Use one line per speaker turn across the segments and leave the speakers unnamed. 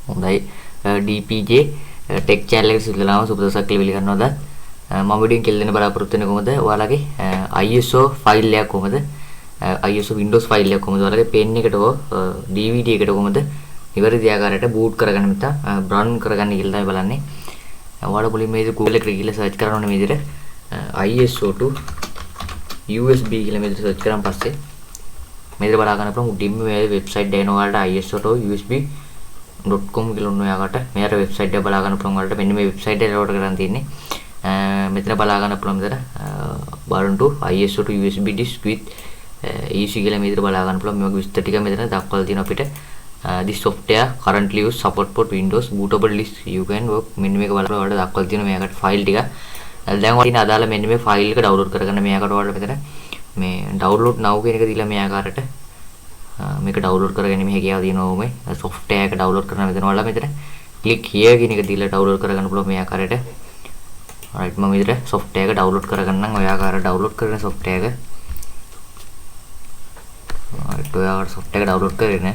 හොඳයි DPJ tech channel එක සිල්ලාම සුබදසක් ලැබිලි කරනවද මම වීඩියෝ කියලා දෙන්න බලාපොරොත්තු වෙන්නේ කොහොමද ඔයාලගේ ISO ෆයිල් එකක් කොහොමද ISO Windows ෆයිල් එකක් කොහොමද ඔයාලගේ pen එකට හෝ DVD එකට කොහොමද නිවැරදි ආකාරයට boot කරගන්න නැත්නම් run කරගන්න කියලා තමයි බලන්නේ ඔයාලා මුලින්ම මේ Google එකේ ගිහලා search කරන්න ඕනේ මේ විදිහට ISO to USB කියලා මේ search කරන් පස්සේ මේක බලා ගන්න පුළුවන් උඩින්ම මේ වෙබ්සයිට් එක එන ඔයාලට ISO to USB.com කියලා ඔන්න ඔයාලට මෙයාට වෙබ්සයිට් එක බලා ගන්න පුළුවන් ඔයාලට මෙන්න මේ වෙබ්සයිට් එක ලෝඩ් කරන් තියෙන්නේ මෙතන බලා ගන්න පුළුවන් මෙතන button to ISO to USB disk with EC කියලා මේකට බලා ගන්න පුළුවන් මේ වගේ විස්තර ටික මෙතන දක්වලා තියෙනවා අපිට this software currently use support for Windows bootable disk you can work මෙන්න මේක බලලා ඔයාලට දක්වලා තියෙනවා මේකට ෆයිල් ටික දැන් ඔයාලට තියෙන අදාළ මෙන්න මේ ෆයිල් එක ඩවුන්ලෝඩ් කරගන්න මේකට ඔයාලට මෙතන මේ download now කියන එක දීලා මේ ආකාරයට මේක download කරගන්න මේ හැකියාව තියෙනවා මේ software එක download කරන මෙතන ඔයාලා මෙතන click here කියන එක දීලා download කරගන්න පුළුවන් මේ ආකාරයට right මම විතර software එක download කරගන්නම් ඔය ආකාරයට download කරන software එක right ඔය ආකාරයට software එක download කරගෙන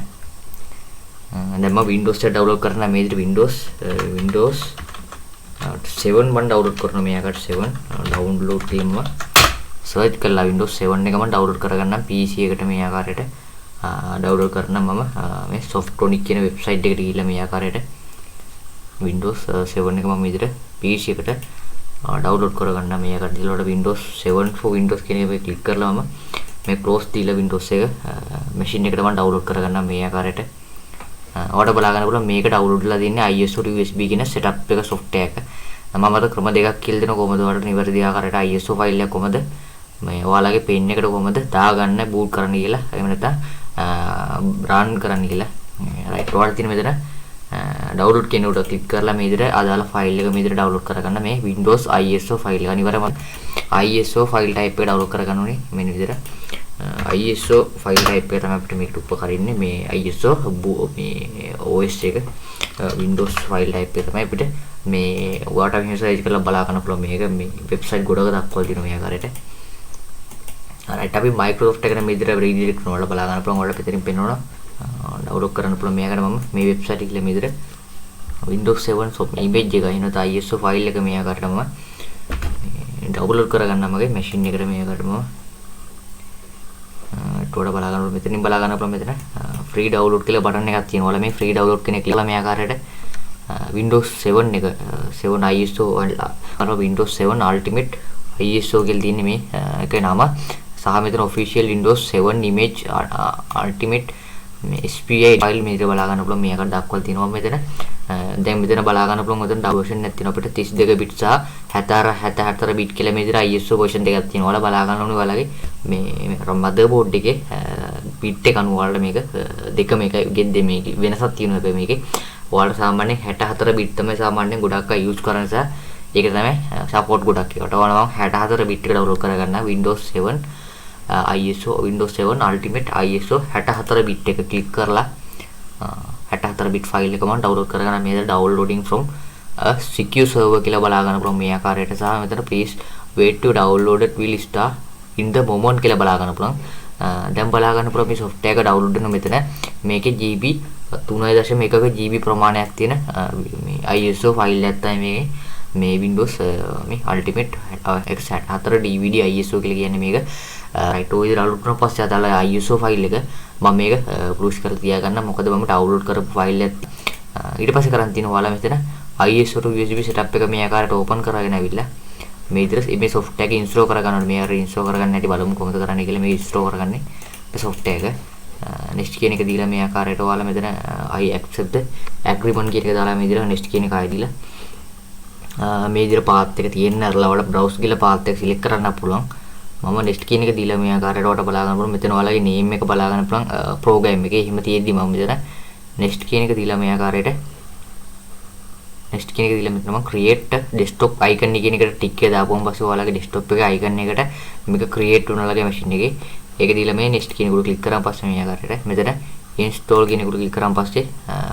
දැන් මම Windows එක download කරන මේ විදිහට Windows 7 මම download කරනවා මේ ආකාරයට 7 download කියනවා search කරලා Windows 7 එක මම download කරගන්නම් PC එකට මේ ආකාරයට download කරන මම මේ Softonic කියන වෙබ්සයිට් එකට ගිහිල්ලා මේ ආකාරයට Windows 7 එක මම විදිහට PC එකට download කරගන්න මේ ආකාරයට ඊළඟට Windows 7 for Windows කියන එක ක්ලික් කරලා මම මේ close දීලා Windows එක machine එකට මම download කරගන්න මේ ආකාරයට ඔයාලට බලා ගන්න පුළුවන් මේක download වෙලා තියෙන්නේ ISO to USB කියන setup එක software එක මම අර ක්‍රම දෙකක් කියලා දෙනවා කොහොමද ඔයාලට නිවැරදි ආකාරයට ISO ෆයිල් එක කොහොමද මේ ඔයාලගේ pen එකට කොහොමද දාගන්න boot කරන්න කියලා එහෙම නැත්නම් run කරන්න කියලා right ඔයාලට තියෙන මෙතන download කියන උඩ ක්ලික් කරලා මේ විදිහට අදාළ ෆයිල් එක මේ විදිහට download කරගන්න මේ Windows ISO ෆයිල් එක අනිවාර්යයෙන්ම ISO ෆයිල් type එක download කරගන්න ඕනේ මෙන්න විදිහට ISO ෆයිල් type එක තමයි අපිට මේකට උපකරින්නේ මේ ISO මේ OS එක Windows ෆයිල් type එක තමයි අපිට මේ ඔයාලට මෙහෙම සර්ච් කරලා බලා ගන්න පුළුවන් මේක මේ වෙබ්සයිට් ගොඩක දක්වලා තියෙනවා මේ ආකාරයට right අපි Microsoft එකට මේ විදිහට redirect කරනවා බලා ගන්න පුළුවන් ඔයාලට පිටින් පෙන්වනවා download කරන්න පුළුවන් මේකට මම මේ වෙබ්සයිට් එක කියලා මේ විදිහට Windows 7 image එක එනත ISO ෆයිල් එක මේ ආකාරයට මම download කරගන්නම් මගේ machine එකට මේ ආකාරයට මම ටෝඩ බලා ගන්න මෙතනින් බලා ගන්න පුළුවන් මෙතන free download කියලා බටන් එකක් තියෙනවා. ඔයාලා මේ free download කෙනෙක් කියලා මේ ආකාරයට Windows 7 එක 7 ISO අර Windows 7 Ultimate ISO කියලා තියෙන්නේ මේ එකේ නම සහ මෙතන official Windows 7 image Ultimate මේ SPI file මේක බලා ගන්න පුළුවන් මේකට දක්වලා තියෙනවා මෙතන දැන් මෙතන බලා ගන්න පුළුවන් මෙතන version එකක් තියෙනවා අපිට 32 bit සහ 64 bit කියලා මේ විදිහට ISO version දෙකක් තියෙනවා. ඔයාලා බලා ගන්න ඕනේ ඔයාලගේ මේ motherboard එකේ bit එක අනුව ඔයාලට මේක දෙක මේක මේක වෙනසක් තියෙනවා හැබැයි මේකේ ඔයාලට සාමාන්‍යයෙන් 64 bit තමයි සාමාන්‍යයෙන් ගොඩක් අය use කරන නිසා ඒක තමයි support ගොඩක් ඒකට ඔයාලා මම 64 bit එක download කරගන්න Windows 7 ISO Windows 7 Ultimate ISO 64 bit එක click කරලා 64 bit file එක මම download කරගන්න මේක downloading from a secure server කියලා බලා ගන්න පුළුවන් මේ ආකාරයට සහ මෙතන please wait to download it will start in the moment කියලා බලා ගන්න පුළුවන් දැන් බලා ගන්න පුළුවන් මේ software එක download වෙන මෙතන මේකේ GB 3.1 GB ප්‍රමාණයක් තියෙන මේ ISO file එකක් තමයි මේ Windows මේ Ultimate X64 DVD ISO කියලා කියන්නේ මේක right ඔය download කරන පස්සේ අදාළ ISO file එක මම මේක push කරලා තියාගන්න මොකද මම download කරපු file එක ඊට පස්සේ කරන් තියෙනවා ඔයාලා මෙතන ISO to USB setup එක මේ ආකාරයට open කරගෙන ආවිල්ලා මේ විදිහට මේ software එක install කරගන්න ඕනේ මේ අර install කරගන්න හැටි බලමු කොහොමද කරන්නේ කියලා මේ install කරගන්නේ මේ software එක next කියන එක දීලා මේ ආකාරයට ඔයාලා මෙතන I accept the agreement කියන එක දාලා මේ විදිහට next කියන එක ආයෙ දීලා මේ විදිහට path එක තියෙන අරලා ඔයාලා browse කියලා path එක select කරන්න පුළුවන් මම next කියන එක දීලා මේ ආකාරයට ඔයාලට බලා ගන්න පුළුවන් මෙතන ඔයාලගේ name එක බලා ගන්න පුළුවන් program එකේ එහෙම තියෙද්දි මම මෙතන next කියන එක දීලා මේ ආකාරයට next කියන එක දීලා මෙතන මම create desktop icon කියන එකට tick එක දාපුවම පස්සේ ඔයාලගේ desktop එකේ icon එකට මේක create වුණාලගේ machine එකේ ඒක දීලා මේ next කියන එකට click කරාන් පස්සේ මේ ආකාරයට මෙතන install කියන එකට click කරාන් පස්සේ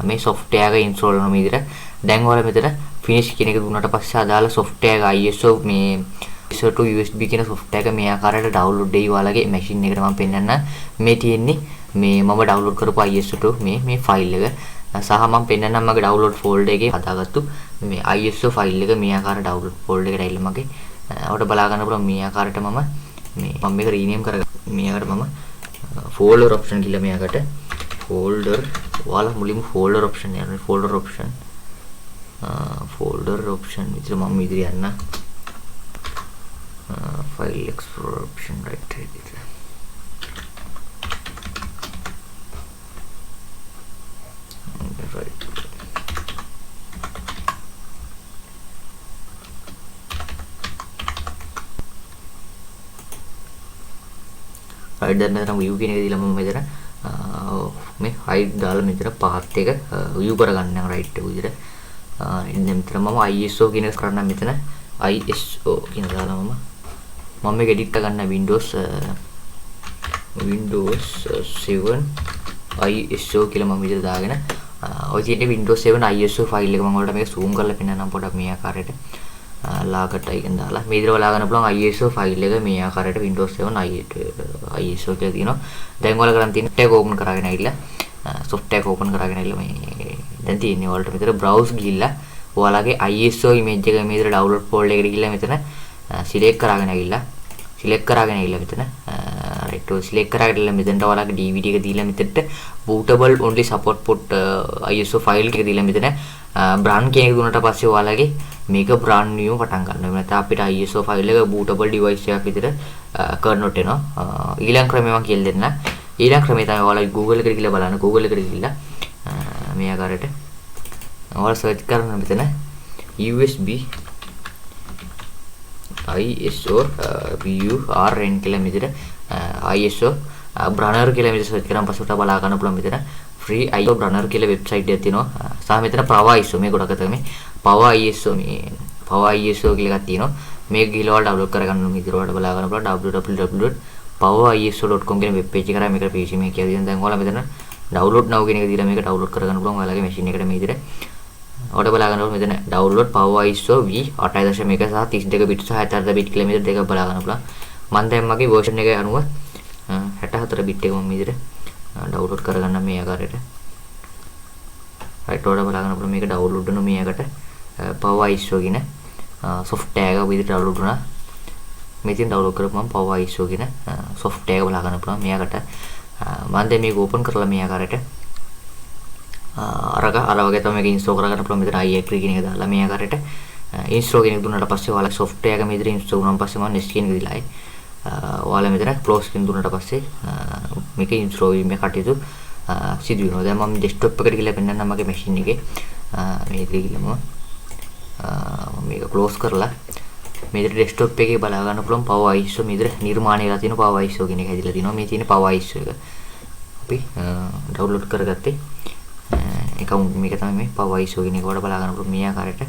මේ software එක install වෙනවා මේ විදිහට දැන් ඔයාලා මෙතන finish කියන එක දුන්නාට පස්සේ අදාළ software එක ISO මේ ISO to USB කියන software එක මේ ආකාරයට download දෙයි ඔයාලගේ machine එකට මම පෙන්නන්න මේ තියෙන්නේ මේ මම download කරපු ISO to මේ file එක සහ මම පෙන්නන්නම් මගේ download folder එකේ හදාගත්තු මේ ISO ෆයිල් එක මේ ආකාර download folder එකට ඇවිල්ලා මගේ ඔකට බලා ගන්න පුළුවන් මේ ආකාරයට මම මේක rename කරගන්න මේ ආකාරයට මම folder option කියලා මේ ආකාරයට folder ඔයාලා මුලින්ම folder option යනවා folder option විතර මම ඉදිරිය යන්න file explorer option right here right right දැන් මම view කියන එක දීලා මම මෙතන මේ hide දාලා මෙතන path එක view කරගන්න යනවා right එක විදිහට ඉතින් මෙතන මම ISO කියන එක කරන්න මෙතන ISO කියන දාලා මම මේක edit කරගන්න Windows 7 ISO කියලා මම විදිහට දාගෙන ඔය තියෙන Windows 7 ISO ෆයිල් එක මම ඔයාලට මේක zoom කරලා පෙන්නන්නම් පොඩක් මේ ආකාරයට ලාගට අයිකන් දාලා මේ විදිහට බලා ගන්න පුළුවන් ISO ෆයිල් එක මේ ආකාරයට Windows 7 ISO කියලා තියෙනවා දැන් ඔයාලා කරන් තියෙන ටැග් ඕපන් කරගෙන ඇවිල්ලා software එක ඕපන් කරගෙන ඇවිල්ලා මේ දැන් තියෙන්නේ ඔයාලට මෙතන browse ගිහිල්ලා ඔයාලගේ ISO image එක මේ විදිහට download folder එකට ගිහිල්ලා මෙතන select කරගෙන ඇවිල්ලා මෙතන right ඔය select කරගෙන මෙතනට ඔයාලගේ DVD එක දීලා මෙතනට bootable only support put ISO file එක දීලා මෙතන brand කියන එක දුන්නාට පස්සේ ඔයාලගේ මේක brand new පටන් ගන්නවා. එහෙම නැත්නම් අපිට ISO file එක bootable device එකක් විදිහට convert වෙනවා. ඊළඟ ක්‍රමය මම කියලා දෙන්න. ඊළඟ ක්‍රමය තමයි ඔයාලා Google එකට ගිහලා බලන්න. Google එකට ගිහලා මේ ආකාරයට ඔයාලා search කරන මෙතන USB ISO BURN කියලා මෙතන ISO Brunner කියලා මෙතන search කරාම පස්සට බලා ගන්න පුළුවන් මෙතන free ISO Brunner කියලා website එකක් තියෙනවා. සහ මෙතන Power ISO මේ ගොඩක් තමයි Power ISO කියලා එකක් තියෙනවා. මේක ගිහලා download කරගන්න ඕන විදිහට ඔයාලට බලා ගන්න පුළුවන් www.poweriso.com කියන web page එක කරා මේක PC මේ කියලා දෙනවා. දැන් ඔයාලා මෙතන download now කියන එක දීලා මේක download කරගන්න පුළුවන් ඔයාලගේ machine එකට මේ විදිහට. ඔයාලට බලා ගන්න ඕන මෙතන download Power ISO V 8.1 සහ 32 bit සහ 64 bit කියලා මෙතන දෙකක් බලා ගන්න පුළුවන්. මම දැන් මගේ version එක අනුව 64 bit එක මම මේ විදිහට download කරගන්න මේ ආකාරයට. right ඔයාලට බලා ගන්න පුළුවන් මේක download කරන මේ එකට Power ISO කියන software එක විදිහට download කරනවා. මේකෙන් download කරපුවම Power ISO කියන software එක බලා ගන්න පුළුවන් මේ එකට. මම දැන් මේක open කරලා මේ ආකාරයට අර වගේ තමයි මේක install කරගන්න පුළුවන්. මෙතන i3 කියන එක දාලා මේ ආකාරයට install කියන එක දුන්නාට පස්සේ ඔයාලා software එක මේ විදිහට install වුණාන් පස්සේ මම next කියන එක දීලා ඔයාලා මෙතන close කියන දුන්නාට පස්සේ මේක install වීමේ කටයුතු සිදු වෙනවා. දැන් මම desktop එකට ගිහලා පෙන්නන්නම් මගේ machine එකේ මේ විදිහට ගිහලා මම මේක close කරලා මේ විදිහට desktop එකේ බලා ගන්න පුළුවන් Power ISO මේ විදිහට නිර්මාණය වෙලා තියෙන Power ISO කියන එක හැදිලා තියෙනවා. මේ තියෙන Power ISO එක අපි download කරගත්තේ account මේක තමයි මේ Power ISO කියන එක වල බලා ගන්න පුළුවන් මේ ආකාරයට.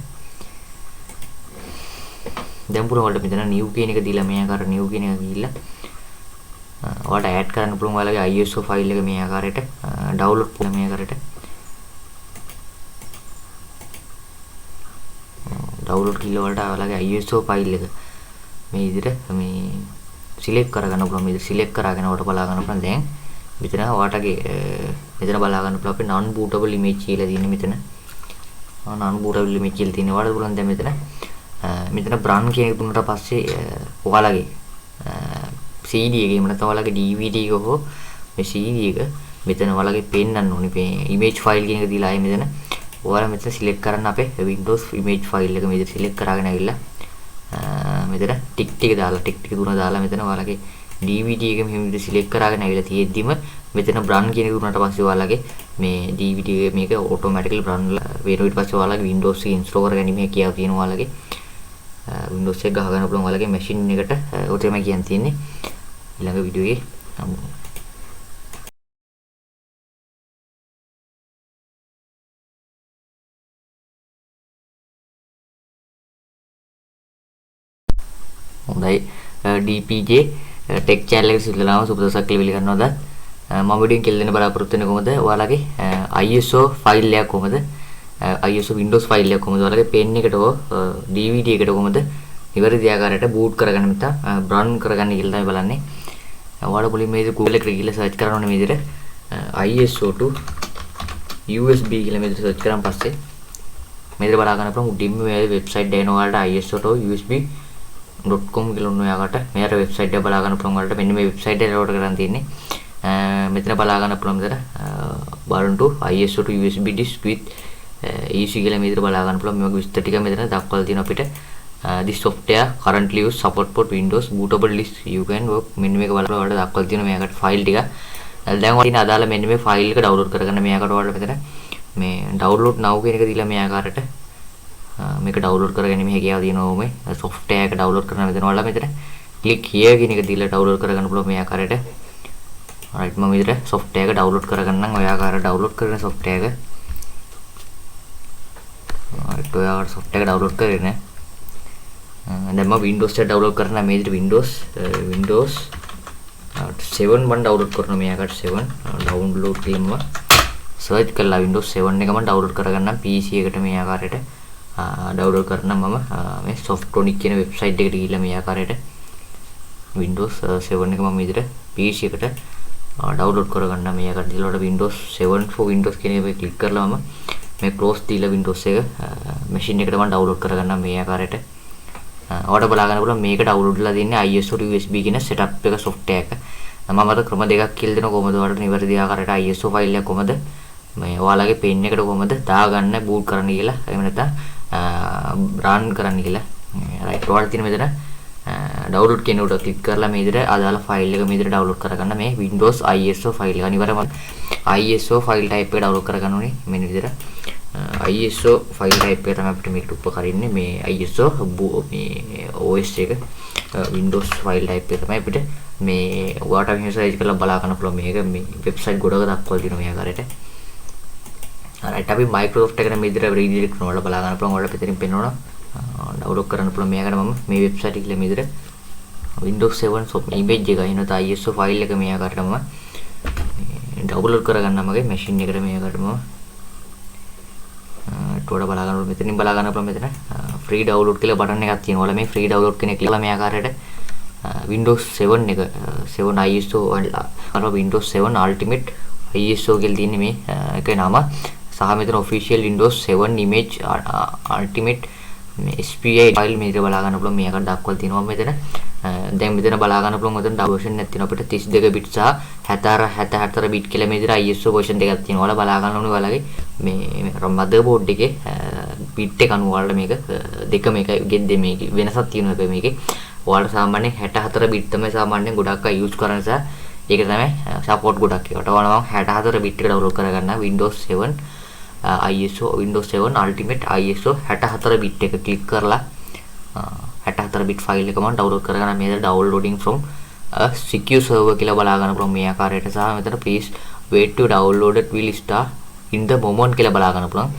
දැන් පුරා වලට මෙතන new කියන එක දීලා මේ ආකාරයට new කියන එක ගිහිල්ලා ඔයාලට add කරන්න පුළුවන් ඔයාලගේ ISO file එක මේ ආකාරයට download කරලා මේ ආකාරයට download කියලා වලට ඔයාලගේ ISO file එක මේ විදිහට මේ select කරගන්න පුළුවන්. මේ select කරගෙන ඔයාලට බලා ගන්න පුළුවන්. දැන් මෙතන ඔයාලගේ මෙතන බලා ගන්න පුළුවන් අපේ non bootable image කියලා තියෙන්නේ මෙතන. non bootable image කියලා තියෙන්නේ ඔයාලට පුළුවන් දැන් මෙතන brand කියන එක දුන්නාට පස්සේ ඔයාලගේ CD එකේ එහෙම නැත්නම් ඔයාලගේ DVD එක හෝ මේ CD එක මෙතන ඔයාලගේ පෙන්නන්න ඕනේ මේ image file කියන එක දීලා ආයේ මෙතන ඔයාලා මෙතන select කරන්න අපේ Windows image file එක මෙතන select කරගෙන ඇවිල්ලා මෙතන tick ටික දුන්නා දාලා මෙතන ඔයාලගේ DVD එක මෙහෙම විදිහට select කරගෙන ඇවිල්ලා තියෙද්දිම මෙතන brand කියන එක දුන්නාට පස්සේ ඔයාලගේ මේ DVD එක මේක automatically brand වෙන ඊට පස්සේ ඔයාලගේ Windows එක install කරගැනීම හැකියාව තියෙනවා ඔයාලගේ Windows එක ගහ ගන්න පුළුවන් ඔයාලගේ machine එකට ඔය තමයි කියන්න තියෙන්නේ. ඊළඟ වීඩියෝ එකේ හමු. හොඳයි DPJ tech channel එකට සිල්ලලාම සුබදසක් කියලා පිළිගන්නවද? මම වීඩියෝ එකෙන් කියලා දෙන්න බලාපොරොත්තු වෙන්නේ කොහොමද? ඔයාලගේ ISO file එකක් කොහොමද? ISO Windows file එකක් කොහොමද ඔයාලගේ pen එකට හෝ DVD එකට කොහොමද නිවැරදි ආකාරයට boot කරගන්න නැත්නම් run කරගන්න කියලා තමයි බලන්නේ. ඔයාලා මුලින්ම මේ Google එකට ගිහලා search කරන්න ඕනේ මේ විදිහට ISO to USB කියලා මෙතන සර්ච් කරන් පස්සේ මෙතන බලා ගන්න පුළුවන් උඩින්ම මේ වෙබ්සයිට් එක එන ඔයාලට iso.usb.com කියලා ඔන්න ඔයාලට මෙයාට වෙබ්සයිට් එක බලා ගන්න පුළුවන් ඔයාලට මෙන්න මේ වෙබ්සයිට් එක ලෝඩ් කරන් තියෙන්නේ. මෙතන බලා ගන්න පුළුවන් මෙතන බලන්න iso to USB disk with easy කියලා මෙතන බලා ගන්න පුළුවන් මේ වගේ විස්තර ටික මෙතන දක්වලා තියෙනවා අපිට. This software currently use support for Windows bootable disk you can work මෙන්න මේක බලලා ඔයාලට දක්වලා තියෙනවා මේකට ෆයිල් ටික. දැන් ඔයාලට අදාළ මෙන්න මේ ෆයිල් එක ඩවුන්ලෝඩ් කරගන්න මේකට ඔයාලට මෙතන මේ download now කියන එක දීලා මේ ආකාරයට මේක download කරගන්න මේ හැකියාව තියෙනවා මේ software එක download කරන මෙතන ඔයාලා මෙතන click here කියන එක දීලා download කරගන්න පුළුවන් මේ ආකාරයට. right මම විතර software එක download කරගන්නම් ඔය ආකාරයට download කරන software එක. right ඔයාලා software එක download කරගෙන දැන් මම Windows එක download කරන මේ විදිහට Windows 7 මම download කරන මේ ආකාරයට 7 download කියලා search කරලා Windows 7 එක මම download කරගන්නම් PC එකට මේ ආකාරයට download කරනම් මම මේ Softonic කියන website එකට ගිහිල්ලා මේ ආකාරයට Windows 7 එක මම විදිහට PC එකට download කරගන්න මේ ආකාරයට දීලා Windows 7 for Windows කියන එක click කරලා මම මේ close දීලා Windows එක machine එකට මම download කරගන්නම් මේ ආකාරයට. ඔයාලට බලා ගන්න පුළුවන් මේක download වෙලා තින්නේ iso to USB කියන setup එක software එක. මම අර ක්‍රම දෙකක් කියලා දෙනවා කොහොමද ඔයාලට නිවැරදි ආකාරයට iso file එක කොහොමද මේ ඔයාලගේ pen එකට කොහොමද දාගන්න boot කරන්න කියලා එහෙම නැත්නම් run කරන්න කියලා. right ඔයාලට තියෙන මෙතන download කියන උඩ click කරලා මේ විදිහට අදාළ file එක මේ විදිහට download කරගන්න මේ Windows ISO file එක අනිවාර්යයෙන්ම ISO file type එක download කරගන්න ඕනේ මෙන්න විදිහට. ISO file type එක තමයි අපිට මේකට උපකරින්නේ මේ ISO මේ OS එක Windows file type එක තමයි අපිට මේ ඔයාලට මෙහෙම සර්ච් කරලා බලා ගන්න පුළුවන් මේක මේ වෙබ්සයිට් ගොඩක දක්වලා තියෙනවා මේ ආකාරයට. right අපි Microsoft එකට මේ විදිහට redirect කරනවා බලා ගන්න පුළුවන් ඔයාලට පිටින් පෙන්වනවා download කරන්න පුළුවන් මේකට මම මේ වෙබ්සයිට් එකේ මේ විදිහට Windows 7 image එක එනත ISO file එක මේ ආකාරයට මම download කරගන්න මගේ machine එකට මේ ආකාරයට මම ටෝඩ බලා ගන්න මෙතනින් බලා ගන්න පුළුවන් මෙතන free download කියලා බටන් එකක් තියෙනවා. ඔයාලා මේ free download කෙනෙක් කියලා මේ ආකාරයට Windows 7 එක 7 ISO අර Windows 7 Ultimate ISO කියලා තියෙන්නේ මේ එකේ නම සහ මෙතන official Windows 7 image Ultimate SPI file මේක බලා ගන්න පුළුවන් මේකට දක්වලා තියෙනවා මෙතන. දැන් මෙතන බලා ගන්න පුළුවන් මෙතන version එකක් තියෙනවා අපිට 32 bit සහ 64 bit කියලා මේ විදිහට ISO version දෙකක් තියෙනවා. ඔයාලා බලා ගන්න ඕනේ ඔයාලගේ මේ motherboard එකේ bit එක අනුව ඔයාලට මේක දෙක මේක ගෙද්දේ මේක වෙනසක් තියෙනවා මේකේ. ඔයාලට සාමාන්‍යයෙන් 64 bit තමයි සාමාන්‍යයෙන් ගොඩක් අය use කරන නිසා ඒක තමයි support ගොඩක් ඒකට. ඔයාලා මම 64 bit එක download කරගන්න Windows 7 ISO Windows 7 Ultimate ISO 64 bit එක click කරලා 64 bit file එක මම download කරගන්න මේ downloading from a secure server කියලා බලා ගන්න පුළුවන් මේ ආකාරයට සහ මෙතන please wait to download it will start in the moment කියලා බලා ගන්න පුළුවන්.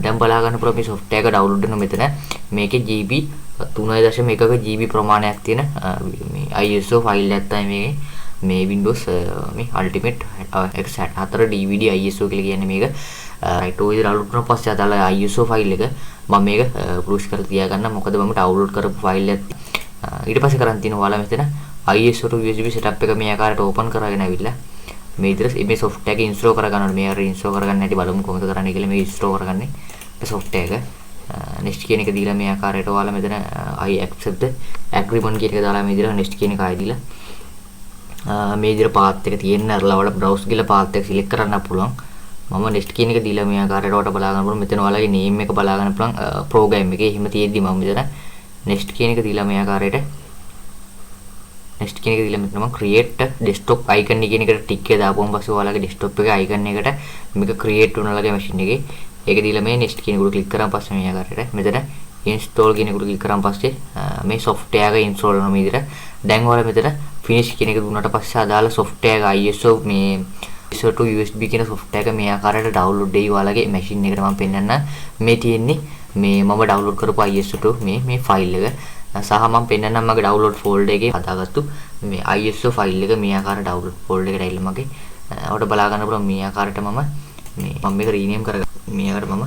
දැන් බලා ගන්න පුළුවන් මේ software එක download වෙන මෙතන මේකේ GB 3.1ක GB ප්‍රමාණයක් තියෙන මේ ISO file එකක් තමයි මේ Windows මේ Ultimate X64 DVD ISO කියලා කියන්නේ මේක. right ඔය download කරන පස්සේ අදාළ ISO file එක මම මේක push කරලා තියාගන්න මොකද මම download කරපු file එක ඊට පස්සේ කරන් තියෙනවා ඔයාලා මෙතන ISO to USB setup එක මේ ආකාරයට open කරගෙන ඇවිල්ලා මේ විදිහට මේ software එක install කරගන්න ඕනේ. මේ install කරගන්න හැටි බලමු කොහොමද කරන්නේ කියලා. මේ install කරගන්නේ මේ software එක next කියන එක දීලා මේ ආකාරයට ඔයාලා මෙතන I accept the agreement කියන එක දාලා මේ විදිහට next කියන එක ආයෙ දීලා මේ විදිහට path එක තියෙන අරලා ඔයාලා browse කියලා path එක select කරන්න පුළුවන්. මම next කියන එක දීලා මේ ආකාරයට ඔයාලට බලා ගන්න පුළුවන්. මෙතන ඔයාලගේ name එක බලා ගන්න පුළුවන් program එකේ. එහෙම තියෙද්දි මම මෙතන next කියන එක දීලා මේ ආකාරයට next කියන එක දීලා මෙතන මම create desktop icon කියන එකට tick එක දාපුවම පස්සේ ඔයාලගේ desktop එකේ icon එකට මේක create වුණාලගේ machine එකේ ඒක දීලා මේ next කියන එකට click කරාන් පස්සේ මේ ආකාරයට මෙතන install කියන එකට click කරාන් පස්සේ මේ software එක install වෙනවා මේ විදිහට. දැන් ඔයාලා මෙතන finish කියන එක දුන්නාට පස්සේ අදාළ software එක ISO මේ ISO to USB කියන software එක මේ ආකාරයට download දෙයි ඔයාලගේ machine එකට මම පෙන්නන්න මේ තියෙන්නේ මේ මම download කරපු ISO to මේ file එක සහ මම පෙන්නන්නම් මගේ download folder එකේ හදාගත්තු මේ ISO file එක මේ ආකාර download folder එකට ඇවිල්ලා මගේ ඔයාලට බලා ගන්න පුළුවන් මේ ආකාරයට මම මේක rename කරගන්න මේ ආකාරයට මම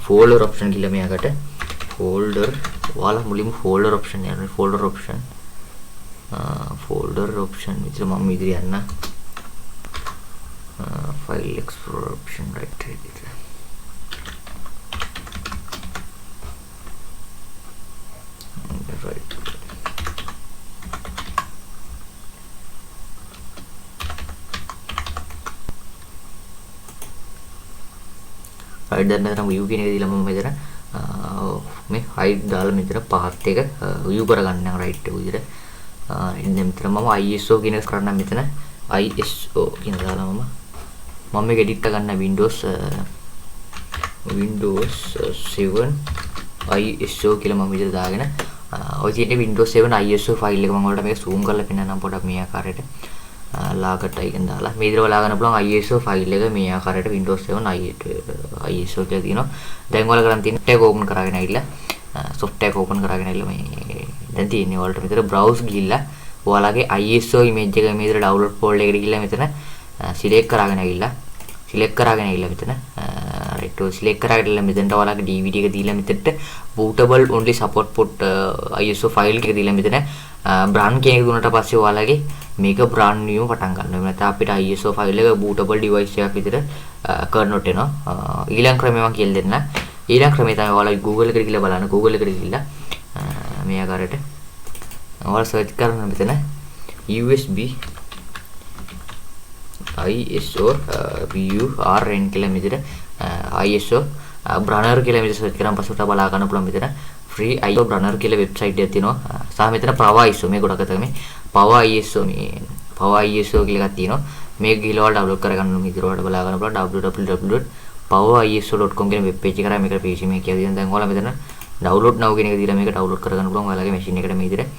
folder option කියලා මේ ආකාරයට folder ඔයාලා මුලින්ම folder option යනවා folder option විතර මම ඉදිරිය යන්න file explorer option right here. Right. right දැන් මෙතන view කියන එක දීලා මම මෙතන මේ height දාලා මෙතන path එක view කරගන්න right එක විදිහට ඉතින් මෙතන මම ISO කියන එක කරන්න මෙතන ISO කියන දාලා මම මේක edit කරගන්න Windows 7 ISO කියලා මම විදිහට දාගෙන ඔය තියෙන Windows 7 ISO ෆයිල් එක මම ඔයාලට මේක zoom කරලා පෙන්නන්නම් පොඩක් මේ ආකාරයට ලාගට icon දාලා මේ විදිහට බලා ගන්න පුළුවන් ISO ෆයිල් එක මේ ආකාරයට Windows 7 ISO කියලා තියෙනවා. දැන් ඔයාලා කරන් තියෙන ටැග් ඕපන් කරගෙන ඇවිල්ලා software එක ඕපන් කරගෙන ඇවිල්ලා මේ දැන් තියෙන්නේ ඔයාලට මෙතන browse ගිහිල්ලා ඔයාලගේ ISO image එක මේ විදිහට download folder එකට ගිහිල්ලා මෙතන select කරගෙන ඇවිල්ලා මෙතන right ඔය select කරගෙන මෙතනට ඔයාලගේ DVD එක දීලා මෙතනට bootable only support put ISO file එක දීලා මෙතන brand කියන එක දුන්නාට පස්සේ ඔයාලගේ මේක brand new පටන් ගන්නවා. නැත්නම් අපිට ISO file එක bootable device එකක් විදිහට කරනොට එනවා. ඊළඟ ක්‍රමය මම කියලා දෙන්න. ඊළඟ ක්‍රමය තමයි ඔයාලා Google එකට ගිහලා බලන්න. Google එකට ගිහලා මේ ආකාරයට ඔයාලා search කරන මෙතන USB ISO BURN කියලා මෙතන ISO brunner කියලා මෙතන search කරාම පස්සට බලා ගන්න පුළුවන් මෙතන free ISO brunner කියලා website එකක් තියෙනවා. සහ මෙතන power ISO මේ ගොඩක් තමයි power ISO කියලා එකක් තියෙනවා. මේක ගිහලා ඔයාලා download කරගන්න ඕන විදිහට ඔයාලා බලා ගන්න පුළුවන් www.poweriso.com කියන web page එක කරා මේකට PC මේ කියලා තියෙනවා. දැන් ඔයාලා මෙතන download now කියන එක දීලා මේක download කරගන්න පුළුවන් ඔයාලගේ machine එකට මේ විදිහට.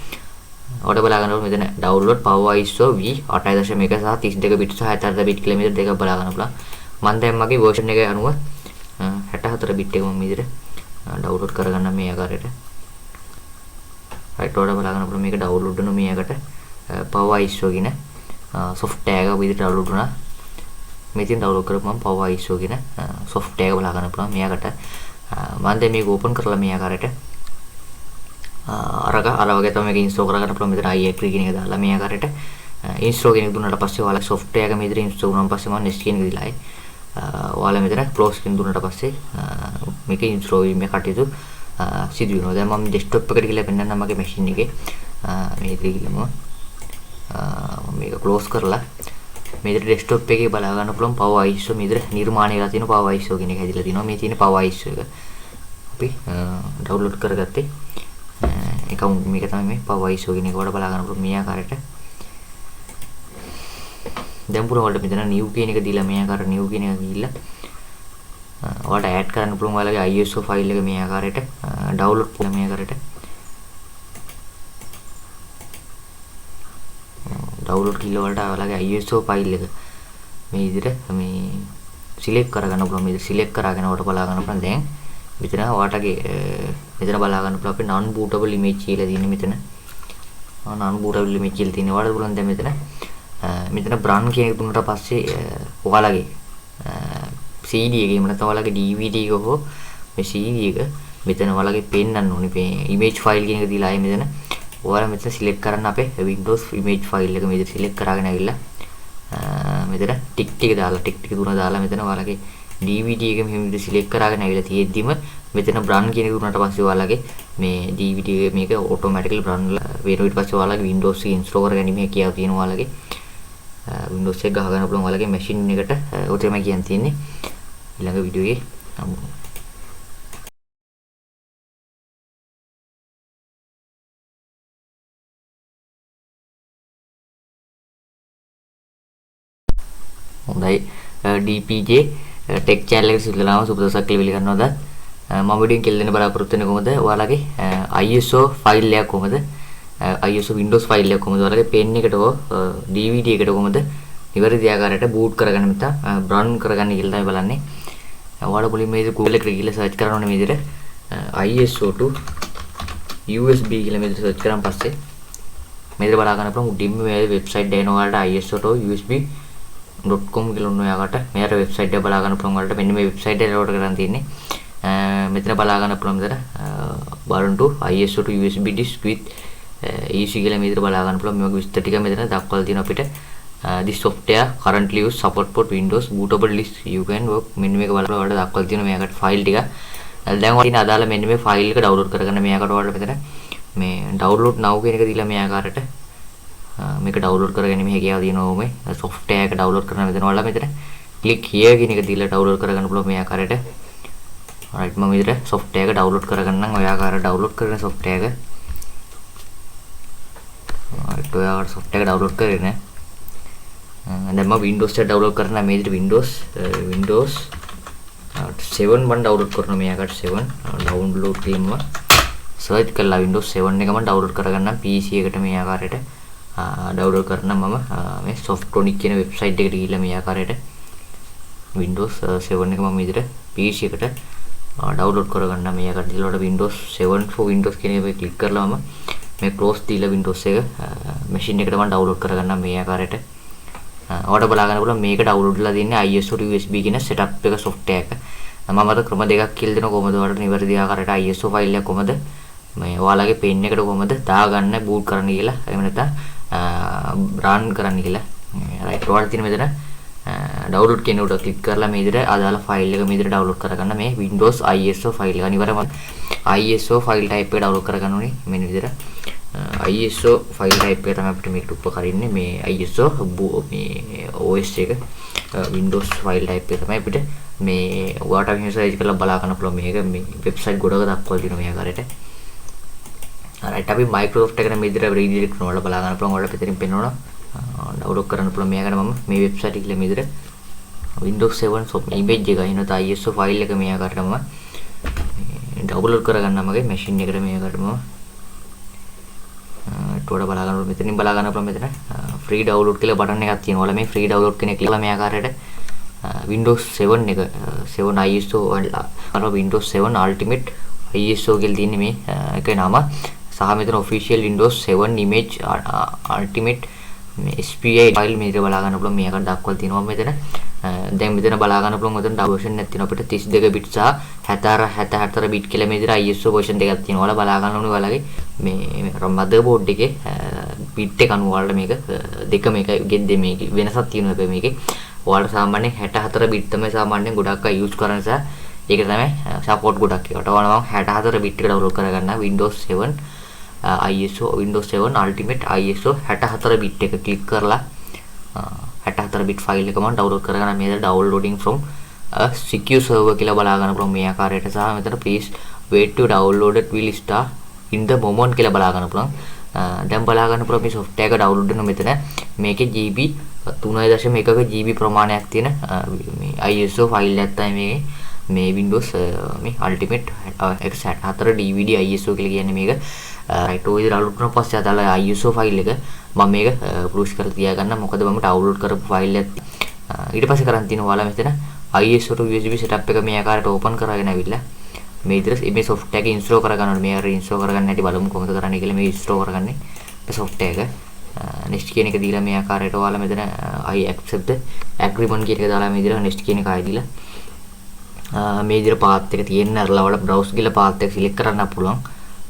ඔයාලා බලා ගන්න ඕන මෙතන download power ISO V 8.1 සහ 32 bit සහ 64 bit කියලා මෙතන දෙකක් බලා ගන්න පුළුවන්. මම දැන් මගේ version එක අනුව 64 bit එක මම මේ විදිහට download කරගන්න මේ ආකාරයට. right ඔයාලා බලා ගන්න පුළුවන් මේක download කරන මේ එකට power ISO කියන software එක විදිහට download කරනවා. මේකෙන් download කරපුවම power ISO කියන software එක බලා ගන්න පුළුවන් මේ එකට. මම දැන් මේක open කරලා මේ ආකාරයට අර වගේ තමයි මේක install කරගන්න පුළුවන්. මෙතන i3 කියන එක දාලා මේ ආකාරයට install කියන එක දුන්නාට පස්සේ ඔයාලා software එක මේ විදිහට install වුණාන් පස්සේ මම next කියන එක දීලා ඔයාලා මෙතන close කියන දුන්නාට පස්සේ මේක install වීමේ කටයුතු සිදු වෙනවා. දැන් මම desktop එකට ගිහලා පෙන්නන්නම් මගේ machine එකේ මේ විදිහට ගිහලා මේක close කරලා මේ විදිහට desktop එකේ බලා ගන්න පුළුවන් power ISO මේ විදිහට නිර්මාණය වෙලා තියෙන power ISO කියන එක හැදිලා තියෙනවා. මේ තියෙන power ISO එක අපි download කරගත්තේ account මේක තමයි මේ power ISO කියන එක වල බලා ගන්න පුළුවන් මේ ආකාරයට. දැන් පුරවලට මෙතන new කියන එක දීලා මේ ආකාරයට new කියන එක ගිහිල්ලා ඔයාලට add කරන්න පුළුවන් ඔයාලගේ ISO file එක මේ ආකාරයට download කරලා මේ ආකාරයට download කියලා වලට ඔයාලගේ ISO file එක මේ විදිහට මේ select කරගන්න පුළුවන්. මේ select කරගෙන ඔයාලට බලා ගන්න පුළුවන්. දැන් මෙතන ඔයාලගේ මෙතන බලා ගන්න පුළුවන් අපේ non bootable image කියලා තියෙන්නේ මෙතන. non bootable image කියලා තියෙන්නේ ඔයාලට පුළුවන් දැන් මෙතන brand කියන එක දුන්නාට පස්සේ ඔයාලගේ CD එකේ නැත්නම් ඔයාලගේ DVD එක හෝ මේ CD එක මෙතන ඔයාලගේ පෙන්නන්න ඕනේ මේ image file කියන එක දීලා ආයේ මෙතන ඔයාලා මෙතන select කරන්න අපේ Windows image file එක මෙතන select කරගෙන ඇවිල්ලා මෙතන tick එක දාලා tick එක තුන දාලා මෙතන ඔයාලගේ DVD එක මෙහෙම විදිහට select කරගෙන ඇවිල්ලා තියෙද්දිම මෙතන brand කියන එක දුන්නාට පස්සේ ඔයාලගේ මේ DVD එක මේක automatically brand වෙන ඊට පස්සේ ඔයාලගේ Windows එක install කරගැනීම හැකියාව තියෙනවා ඔයාලගේ Windows එක ගහ ගන්න පුළුවන් ඔයාලගේ machine එකට ඔය තමයි කියන්න තියෙන්නේ. ඊළඟ වීඩියෝ එකේ හමු. හොඳයි DPJ tech channel එකට සිල්ලාම සුබ දවසක් කියලා පිළිගන්නවද? මම වීඩියෝ එකෙන් දෙන්න බලාපොරොත්තු වෙන්නේ කොහොමද? ඔයාලගේ ISO file එකක් කොහොමද? ISO Windows file එකක් කොහොමද ඔයාලගේ pen එකට හෝ DVD එකට කොහොමද නිවැරදි ආකාරයට boot කරගන්න නැත්නම් run කරගන්න කියලා තමයි බලන්නේ. ඔයාලා මුලින්ම මේ Google එකට ගිහලා search කරන්න ඕනේ මේ විදිහට ISO to USB කියලා මේ විදිහට search කරාන් පස්සේ මේ විදිහට බලා ගන්න පුළුවන් උඩින්ම මේ website එක එනවා ඔයාලට ISO to USB.com කියලා ඔන්න ඔයාලට මෙයාට website එක බලා ගන්න පුළුවන් ඔයාලට මෙන්න මේ website එක download කරන් තියෙන්නේ. මෙතන බලා ගන්න පුළුවන් මෙතන බලන්න to ISO to USB disk with EC කියලා මේ විදිහට බලා ගන්න පුළුවන්. මේක විස්තර ටික මෙතන දක්වලා තියෙනවා අපිට. this software currently use support for Windows bootable list you can work මෙන්න මේක බලලා ඔයාලට දක්වලා තියෙනවා මේකට ෆයිල් ටික. දැන් ඔයාලා ඉතින් අදාළ මෙන්න මේ ෆයිල් එක ඩවුන්ලෝඩ් කරගන්න මේකට ඔයාලට මෙතන මේ download now කියන එක දීලා මේ ආකාරයට මේක ඩවුන්ලෝඩ් කරගන්න මේ හැකියාව තියෙනවා මේ software එක ඩවුන්ලෝඩ් කරන මෙතන ඔයාලා මෙතන click here කියන එක දීලා ඩවුන්ලෝඩ් කරගන්න පුළුවන් මේ ආකාරයට. right මම විතර software එක ඩවුන්ලෝඩ් කරගන්නම් ඔය ආකාරයට ඩවුන්ලෝඩ් කරන software එක. right ඔයාලා software එක ඩවුන්ලෝඩ් කරගෙන දැන් මම Windows එක ඩවුන්ලෝඩ් කරනවා මේ විදිහට Windows 7 මම ඩවුන්ලෝඩ් කරනවා මේ ආකාරයට 7 ඩවුන්ලෝඩ් කියමු සර්ච් කරලා Windows 7 එක මම ඩවුන්ලෝඩ් කරගන්නම් PC එකට මේ ආකාරයට ඩවුන්ලෝඩ් කරන මම මේ Softonic කියන වෙබ්සයිට් එකට ගිහිල්ලා මේ ආකාරයට Windows 7 එක මම විදිහට PC එකට ඩවුන්ලෝඩ් කරගන්න මේ ආකාරයට ඊළඟට Windows 7 for Windows කියන එක ක්ලික් කරලා මම මේ close දීලා Windows එක machine එකට මම ඩවුන්ලෝඩ් කරගන්නම් මේ ආකාරයට. ඔයාලට බලා ගන්න පුළුවන් මේක ඩවුන්ලෝඩ් වෙලා තියෙන්නේ ISO to USB කියන setup එක software එක. මම අද ක්‍රම දෙකක් කියලා දෙනවා කොහොමද ඔයාලට නිවැරදි ආකාරයට ISO file එක කොහොමද මේ ඔයාලගේ pen එකට කොහොමද දාගන්න boot කරන්න කියලා එහෙම නැත්නම් run කරන්න කියලා. right ඔයාලට තියෙන මෙතන download කියන උඩ ක්ලික් කරලා මේ විදිහට අදාළ ෆයිල් එක මේ විදිහට download කරගන්න මේ Windows ISO ෆයිල් එක අනිවාර්යයෙන්ම ISO ෆයිල් type එක download කරගන්න ඕනේ මෙන්න විදිහට ISO ෆයිල් type එක තමයි අපිට මේකට උපකරින්නේ මේ ISO මේ OS එක Windows ෆයිල් type එක තමයි අපිට මේ ඔයාලට මෙහෙම සර්ච් කරලා බලා ගන්න පුළුවන් මේක මේ වෙබ්සයිට් ගොඩක දක්වලා තියෙනවා මේ ආකාරයට. right අපි Microsoft එකට මේ විදිහට රීඩිරෙක්ට් කරනවා බලා ගන්න පුළුවන් ඔයාලට පිටින් පෙන්වනවා download කරන්න පුළුවන් මේකට මම මේ වෙබ්සයිට් එකේ මේ විදිහට Windows 7 image එක එනත ISO ෆයිල් එක මේ ආකාරයට මම download කරගන්න මගේ machine එකට මේ ආකාරයට මම ඊට වඩා බලා ගන්න මෙතනින් බලා ගන්න පුළුවන් මෙතන free download කියලා බටන් එකක් තියෙනවා. ඔයාලා මේ free download කෙනෙක් ක්ලික් කරලා මේ ආකාරයට Windows 7 එක 7 ISO අර Windows 7 Ultimate ISO කියලා තියෙන්නේ මේ එකේ නම සහ මෙතන official Windows 7 image Ultimate SPI file මේක බලා ගන්න පුළුවන් මේකට දක්වලා තියෙනවා මෙතන. දැන් මෙතන බලා ගන්න පුළුවන් මෙතන version එකක් තියෙනවා අපිට 32 bit සහ 64 bit කියලා මේ විදිහට ISO version දෙකක් තියෙනවා. ඔයාලා බලා ගන්න ඕනේ ඔයාලගේ මේ motherboard එකේ bit එක අනුව ඔයාලට මේක දෙකම එකයි මේක වෙනසක් තියෙනවා හැබැයි මේකේ. ඔයාලට සාමාන්‍යයෙන් 64 bit තමයි සාමාන්‍යයෙන් ගොඩක් අය use කරන නිසා ඒක තමයි support ගොඩක් ඒකට. ඔයාලා මම 64 bit එක download කරගන්න Windows 7 ISO Windows 7 Ultimate ISO 64 bit එක ක්ලික් කරලා 64 bit ෆයිල් එක මම download කරගන්න මේ downloading from a secure server කියලා බලා ගන්න පුළුවන් මේ ආකාරයට සහ මෙතන please wait to download it will start in the moment කියලා බලා ගන්න පුළුවන්. දැන් බලා ගන්න පුළුවන් මේ software එක download වෙන මෙතන මේකේ GB 3.1ක GB ප්‍රමාණයක් තියෙන මේ ISO ෆයිල් එකක් තමයි මේ Windows මේ Ultimate 64 DVD ISO කියලා කියන්නේ මේක. right ඔය download කරන පස්සේ අදාළ ISO ෆයිල් එක මම මේක පුරුෂ් කරලා තියාගන්න මොකද මම download කරපු ෆයිල් එක ඊට පස්සේ කරන් තියෙනවා ඔයාලා මෙතන ISO to USB setup එක මේ ආකාරයට open කරගෙන ආවිල්ලා මේ විදිහට මේ software එක install කරගන්න ඕනේ. මේක install කරගන්න හැටි බලමු කොහොමද කරන්නේ කියලා. මේ install කරගන්නේ මේ software එක next කියන එක දීලා මේ ආකාරයට ඔයාලා මෙතන I accept the agreement කියන එක දාලා මේ විදිහට next කියන එක ආයෙ දීලා මේ විදිහට path එක තියෙන අරලා ඔයාලා browse කියලා path එක select කරන්න පුළුවන්.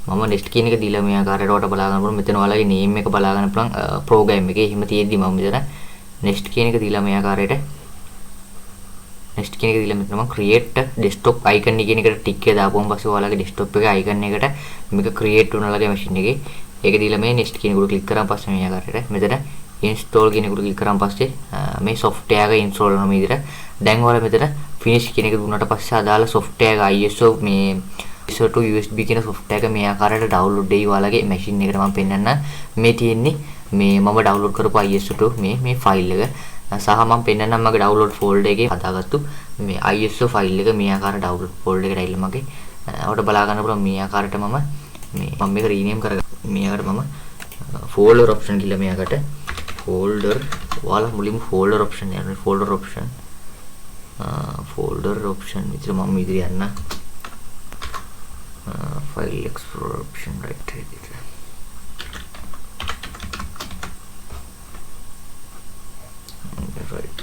මම next කියන එක දීලා මේ ආකාරයට ඔයාලට බලා ගන්න පුළුවන්. මෙතන ඔයාලගේ name එක බලා ගන්න පුළුවන් program එකේ. එහෙම තියෙද්දි මම මෙතන next කියන එක දීලා මේ ආකාරයට next කියන එක දීලා මෙතන මම create desktop icon කියන එකට tick එක දාපුවම පස්සේ ඔයාලගේ desktop එකේ icon එකට මේක create වුණාලගේ machine එකේ. ඒක දීලා මේ next කියන එකට click කරාම පස්සේ මේ ආකාරයට මෙතන install කියන එකට click කරාම පස්සේ මේ software එක install වෙන මේ විදිහට. දැන් ඔයාලා මෙතන finish කියන එක දුන්නාට පස්සේ අදාළ software එක ISO මේ ISO to USB කියන software එක මේ ආකාරයට download දෙයි ඔයාලගේ machine එකට මම පෙන්නන්න. මේ තියෙන්නේ මේ මම download කරපු ISO to මේ file එක සහ මම පෙන්නන්නම් මගේ download folder එකේ හදාගත්තු මේ ISO file එක මේ ආකාරයට download folder එකට ඇවිල්ලා මගේ ඔයාලට බලා ගන්න පුළුවන් මේ ආකාරයට මම මේක rename කරගන්න. මේ ආකාරයට මම folder option කියලා මේ ආකාරයට folder ඔයාලා මුලින්ම folder option යනවා. folder option විතර මම ඉදිරිය යන්න file explorer option right here. right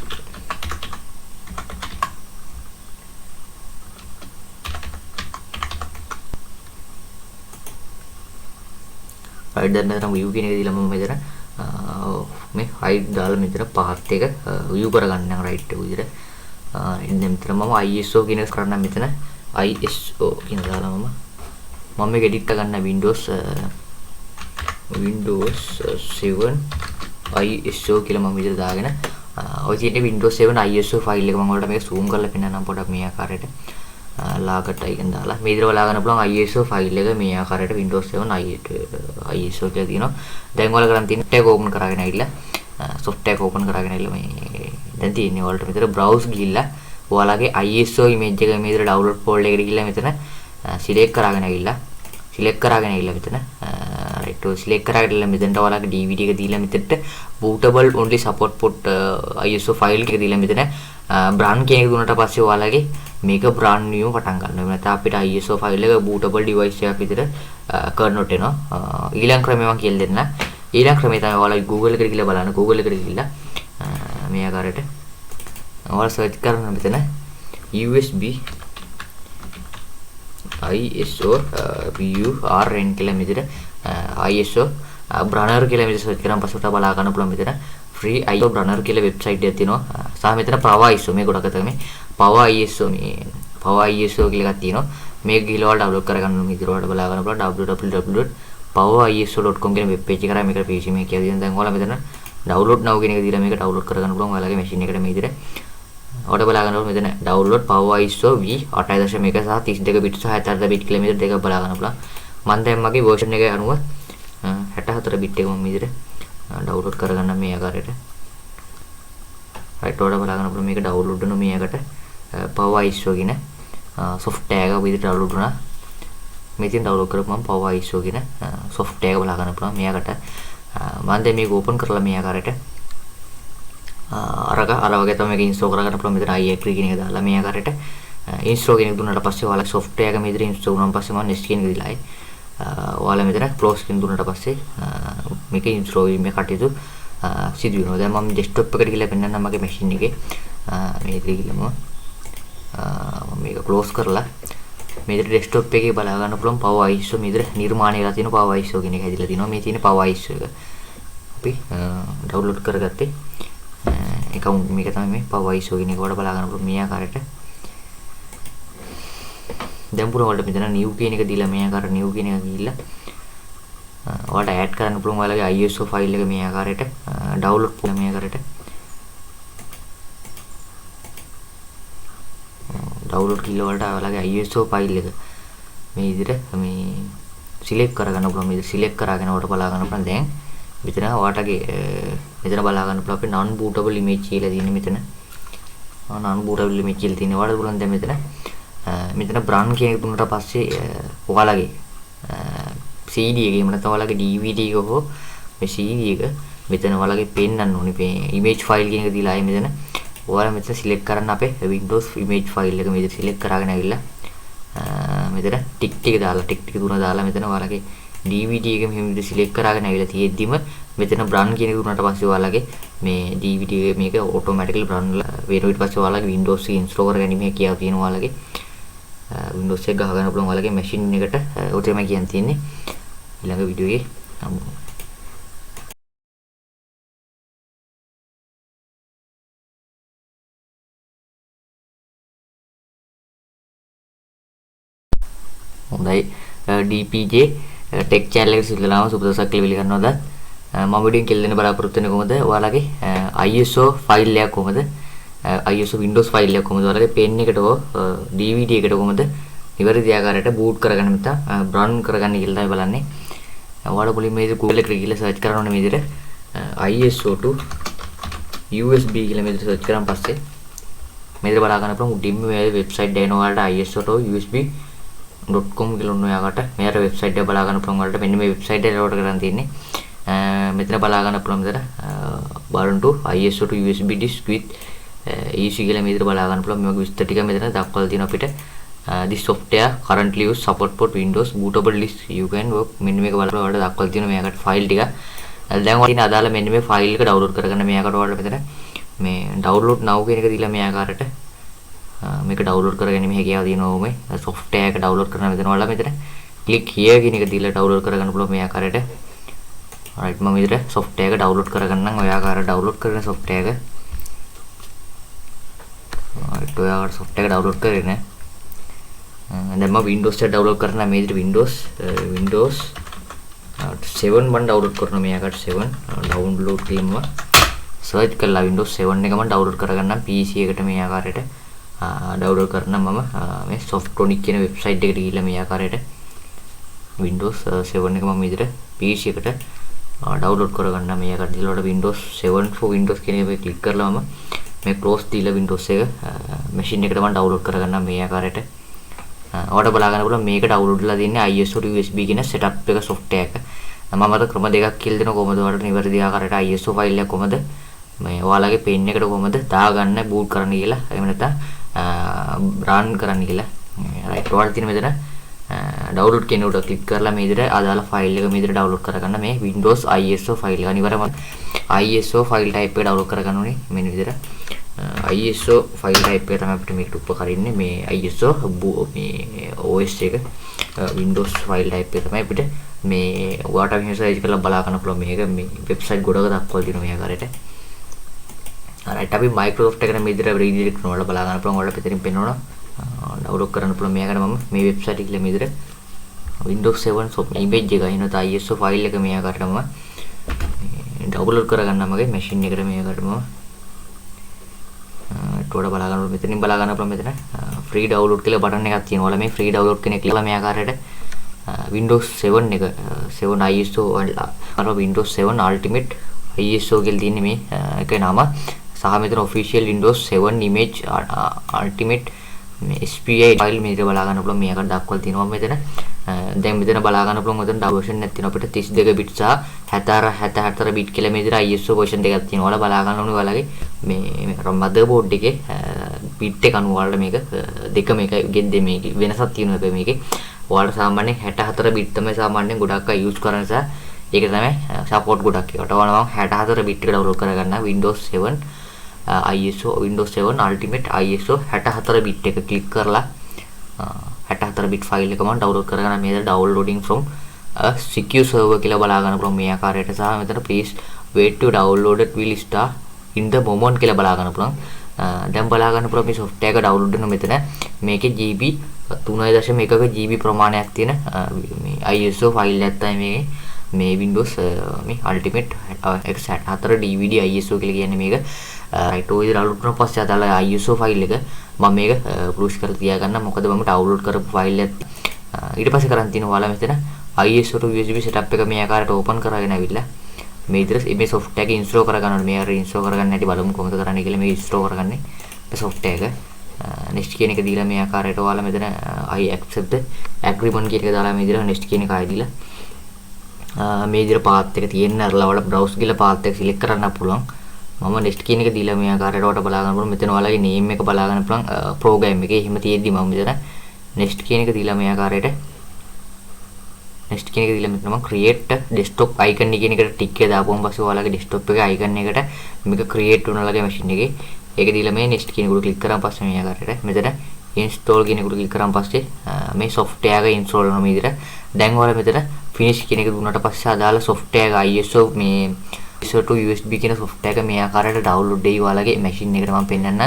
right දැන් මෙතන view කියන එක දීලා මම මෙතන මේ height දාලා මෙතන path එක view කරගන්න නම් right එක විදිහට ඉතින් මෙතන මම ISO කියන එක කරන්න මෙතන ISO කියන දාලා මම මේක edit කරගන්න Windows 7 ISO කියලා මම විදිහට දාගෙන ඔය තියෙන Windows 7 ISO file එක මම ඔයාලට මේක zoom කරලා පෙන්නන්නම් පොඩක් මේ ආකාරයට ලාගට icon දාලා මේ විදිහට බලා ගන්න පුළුවන් ISO file එක මේ ආකාරයට Windows 7 ISO කියලා තියෙනවා. දැන් ඔයාලා කරන් තියෙන tab open කරගෙන ඇවිල්ලා software open කරගෙන ඇවිල්ලා මේ දැන් තියෙන්නේ ඔයාලට මෙතන browse ගිහිල්ලා ඔයාලගේ ISO image එක මේ විදිහට download folder එකට ගිහිල්ලා මෙතන select කරගෙන ඇවිල්ලා මෙතන right to select කරගෙන මෙතනට ඔයාලගේ DVD එක දීලා මෙතනට bootable only support put ISO file එක දීලා මෙතන brand කියන එක දුන්නාට පස්සේ ඔයාලගේ මේක brand new පටන් ගන්නවා. නැත්නම් අපිට ISO file එක bootable device එකක් විදිහට කන්වර්ට් වෙනවා. ඊළඟ ක්‍රමය මම කියලා දෙන්න. ඊළඟ ක්‍රමය තමයි ඔයාලා Google එකට ගිහලා බලන්න. Google එකට ගිහලා මේ ආකාරයට ඔයාලා search කරන්න මෙතන USB ISO VURN කියලා මෙතන ISO brunner කියලා මෙතන search කරාම පස්සේ බලා ගන්න පුළුවන් මෙතන free ISO brunner කියලා website එකක් තියෙනවා. සහ මෙතන power ISO මේ ගොඩක් තමයි power ISO කියලා එකක් තියෙනවා. මේක ගිහලා ඔයාලා download කරගන්න ඕන විදිහට ඔයාලා බලා ගන්න පුළුවන් www.poweriso.com කියන web page එක කරා මේකට PC මේක කියලා දෙනවා. දැන් ඔයාලා මෙතන download now කියන එක දීලා මේක download කරගන්න පුළුවන් ඔයාලගේ machine එකට මේ විදිහට. ඔයාලා බලා ගන්න ඕන මෙතන download power ISO V 8.1 සහ 32 bit සහ 64 bit කියලා මෙතන දෙකක් බලා ගන්න පුළුවන්. මම දැන් මගේ version එක අනුව 64 bit එක මම විදිහට download කරගන්න මේ ආකාරයට. right ඔයාලා බලා ගන්න පුළුවන් මේක download වෙන මේකට power ISO කියන software එක විදිහට download වුණා. මෙතෙන් download කරපුවම power ISO කියන software එක බලා ගන්න පුළුවන් මේකට. මම දැන් මේක open කරලා මේ ආකාරයට අර වගේ තමයි මේක install කරගන්න පුළුවන්. මෙතන I agree කියන එක දාලා මේ ආකාරයට install කියන එක දුන්නාට පස්සේ ඔයාලා software එක මේ විදිහට install වුණාන් පස්සේ මම next කියන එක දීලායි. ඔයාලා මෙතන close කියන දුන්නාට පස්සේ මේක install වීමේ කටයුතු සිදු වෙනවා. දැන් මම desktop එකට ගිහලා පෙන්නන්නම් මගේ machine එකේ. මේක ගිහලා මම මේක close කරලා මේ විදිහට desktop එකේ බලා ගන්න පුළුවන් power ISO මේ විදිහට නිර්මාණය වෙලා තියෙන power ISO කියන එක හැදිලා තියෙනවා. මේ තියෙන power ISO එක අපි download කරගත්තේ account මේක තමයි මේ power ISO කියන එක වල බලා ගන්න පුළුවන් මේ ආකාරයට. දැන් පුරා වලට මෙතන new කියන එක දීලා මේ ආකාරයට new කියන එක ගිහිල්ලා ඔයාලට add කරන්න පුළුවන් ඔයාලගේ ISO file එක මේ ආකාරයට download කරලා මේ ආකාරයට download කියලා වලට ඔයාලගේ ISO file එක මේ විදිහට මේ select කරගන්න පුළුවන්. මේ select කරගෙන ඔයාලට බලා ගන්න පුළුවන්. දැන් මෙතන ඔයාලගේ මෙතන බලා ගන්න පුළුවන් අපේ non bootable image කියලා තියෙන්නේ මෙතන. non bootable image කියලා තියෙන්නේ ඔයාලට පුළුවන් දැන් මෙතන brand කියන එක දුන්නාට පස්සේ ඔයාලගේ CD එකේම නැත්නම් ඔයාලගේ DVD එක හෝ මේ CD එක මෙතන ඔයාලගේ පෙන්නන්න ඕනේ මේ image file කියන එක දීලා ආයේ මෙතන ඔයාලා මෙතන select කරන්න අපේ Windows image file එක මෙතන select කරගෙන ඇවිල්ලා මෙතන tick එක දාලා tick එක දුන්නා දාලා මෙතන ඔයාලගේ DVD එක මෙහෙම විදිහට select කරගෙන ඇවිල්ලා තියෙද්දිම මෙතන brand කියන එක දුන්නාට පස්සේ ඔයාලගේ මේ DVD එක මේක automatically brand වෙන ඊට පස්සේ ඔයාලගේ Windows එක install කරගැනීම කියලා තියෙනවා ඔයාලගේ Windows එක ගහ ගන්න පුළුවන් ඔයාලගේ machine එකට ඔය තමයි කියන්න තියෙන්නේ. ඊළඟ වීඩියෝ එකේ හමු. හොඳයි DPJ tech channel එකට සිල්ලාම සුබ දවසක් කියලා පිළිගන්නවද? මම වීඩියෝ කියලා දෙන්න බලාපොරොත්තු වෙන්නේ කොහොමද? ඔයාලගේ ISO file එකක් කොහොමද? ISO Windows file එකක් කොහොමද ඔයාලගේ pen එකට හෝ DVD එකට කොහොමද නිවැරදි ආකාරයට boot කරගන්න නැත්නම් run කරගන්න කියලා තමයි බලන්නේ. ඔයාලා මුලින්ම මේ Google එකට ගිහලා search කරන්න ඕනේ මේ විදිහට ISO to USB කියලා මේ විදිහට search කරාන් පස්සේ මේ විදිහට බලා ගන්න පුළුවන් උඩින්ම මේ website දෙන ඔයාලට ISO to USB.com කියලා ඔන්න ඔයාලට මෙයාට website එක බලා ගන්න පුළුවන් ඔයාලට මෙන්න මේ website එක download කරන් තියෙන්නේ. මෙතන බලා ගන්න පුළුවන් මෙතන button to ISO to USB disk with easy කියලා මේ විදිහට බලා ගන්න පුළුවන්. මේ වගේ විස්තර ටික මෙතන දක්වලා තියෙනවා අපිට. This software currently use support for Windows bootable disk you can work මෙන්න මේක බලලා ඔයාලට දක්වලා තියෙනවා මේකට ෆයිල් ටික. දැන් ඔයාලා තියෙන අදාළ මෙන්න මේ ෆයිල් එක download කරගන්න මේකට ඔයාලට මෙතන මේ download now කියන එක දීලා මේ ආකාරයට මේක download කරගන්න මේ හැකියාව තියෙනවා මේ software එක download කරන මෙතන ඔයාලා මෙතන click here කියන එක දීලා download කරගන්න පුළුවන් මේ ආකාරයට. right මම විදිහට software එක download කරගන්නම් ඔය ආකාරයට download කරන software එක right ඔය ආකාරයට software එක download කරගෙන දැන් මම Windows එක download කරනවා මේ විදිහට Windows 7 මම download කරනවා මේ ආකාරයට 7 download කියමු search කරලා Windows 7 එක මම download කරගන්නම් PC එකට මේ ආකාරයට download කරන මම මේ Softonic කියන website එකට ගිහිල්ලා මේ ආකාරයට Windows 7 එක මම විදිහට PC එකට download කරගන්න මේ ආකාරයට ඊළඟට Windows 7 for Windows කියන එක click කරලා මම මේ close දීලා Windows එක machine එකට මම download කරගන්න මේ ආකාරයට ඔයාලට බලා ගන්න පුළුවන් මේක download වෙලා තියෙන්නේ ISO to USB කියන setup එක software එක මම අර ක්‍රම දෙකක් කියලා දෙනවා කොහොමද ඔයාලට නිවැරදි ආකාරයට ISO file එක කොහොමද මේ ඔයාලගේ pen එකට කොහොමද දාගන්න boot කරන්න කියලා එහෙම නැත්නම් run කරන්න කියලා right ඔයාලට තියෙන මෙතන download කියන උඩ click කරලා මේ විදිහට අදාළ file එක මේ විදිහට download කරගන්න මේ Windows ISO file එක අනිවාර්යයෙන්ම ISO file type එක download කරගන්න ඕනේ මෙන්න විදිහට ISO file type එක තමයි අපිට මේකට උපකරින්නේ මේ ISO මේ OS එක Windows file type එක තමයි අපිට මේ ඔයාලට මෙහෙම search කරලා බලා ගන්න පුළුවන් මේක මේ website ගොඩක දක්වලා තියෙනවා මේ ආකාරයට right අපි Microsoft එකට මේ විදිහට redirect කරනවා බලා ගන්න පුළුවන් ඔයාලට පිටින් පෙන්වනවා download කරන්න පුළුවන් මේකට මම මේ website එක කියලා මේ විදිහට Windows 7 image එක එනත ISO file එක මේ ආකාරයට මම download කරගන්නම් මගේ machine එකට මේ ආකාරයට මම ටෝඩ බලා ගන්න මෙතනින් බලා ගන්න පුළුවන් මෙතන free download කියලා බටන් එකක් තියෙනවා. ඔයාලා මේ free download කෙනෙක් කියලා මේ ආකාරයට Windows 7 එක 7 ISO අර Windows 7 Ultimate ISO කියලා තියෙන්නේ මේ එකේ නම සහ මෙතන official Windows 7 image Ultimate මේ SPI file මේක බලා ගන්න පුළුවන් මේකට දක්වලා තියෙනවා මෙතන දැන් මෙතන බලා ගන්න පුළුවන් මෙතන version එකක් තියෙනවා අපිට 32 bit සහ 64 bit කියලා මේ විදිහට ISO version දෙකක් තියෙනවා. ඔයාලා බලා ගන්න ඕනේ ඔයාලගේ මේ motherboard එකේ bit එක අනුව ඔයාලට මේක දෙක මේක මේක වෙනසක් තියෙනවා හැබැයි මේකේ ඔයාලට සාමාන්‍යයෙන් 64 bit තමයි සාමාන්‍යයෙන් ගොඩක් අය use කරන නිසා ඒක තමයි support ගොඩක් ඒකට. ඔයාලා මම 64 bit එක download කරගන්න Windows 7 ISO Windows 7 Ultimate ISO 64 bit එක click කරලා 64 bit file එක මම download කරගන්න මේ downloading from a secure server කියලා බලා ගන්න පුළුවන් මේ ආකාරයට සහ මෙතන please wait to download it will start in the moment කියලා බලා ගන්න පුළුවන්. දැන් බලා ගන්න පුළුවන් මේ software එක download වෙන මෙතන මේකේ GB 3.1ක GB ප්‍රමාණයක් තියෙන මේ ISO file එකක් තමයි මේ Windows මේ Ultimate X64 DVD ISO කියලා කියන්නේ මේක right ඔය download කරන පස්සේ අදාළ ISO file එක මම මේක push කරලා තියාගන්න මොකද මම download කරපු file එක ඊට පස්සේ කරන් තියෙනවා ඔයාලා මෙතන ISO to USB setup එක මේ ආකාරයට open කරගෙන ආවිල්ලා මේ විදිහට මේ software එක install කරගන්න ඕනේ මේ අර install කරගන්න හැටි බලමු කොහොමද කරන්නේ කියලා මේ install කරගන්නේ මේ software එක next කියන එක දීලා මේ ආකාරයට ඔයාලා මෙතන I accept the agreement කියන එක දාලා මේ විදිහට next කියන එක ආයෙ දීලා මේ විදිහට path එක තියෙන අරලා ඔයාලා browse කියලා path එක select කරන්න පුළුවන් මම next කියන එක දීලා මේ ආකාරයට ඔයාලට බලා ගන්න පුළුවන් මෙතන ඔයාලගේ name එක බලා ගන්න පුළුවන් program එකේ එහෙම තියෙද්දි මම මෙතන next කියන එක දීලා මේ ආකාරයට next කියන එක දීලා මෙතන මම create desktop icon කියන එකට tick එක දාපුවම පස්සේ ඔයාලගේ desktop එකේ icon එකට මේක create වුණාලගේ machine එකේ ඒක දීලා මේ next කියන එකට click කරාන් පස්සේ මේ ආකාරයට මෙතන install කියන එකට click කරාන් පස්සේ මේ software එක install වෙනවා මේ විදිහට දැන් ඔයාලා මෙතන finish කියන එක දුන්නාට පස්සේ අදාළ software එක ISO මේ ISO to USB කියන software එක මේ ආකාරයට download දෙයි ඔයාලගේ machine එකට මම පෙන්නන්න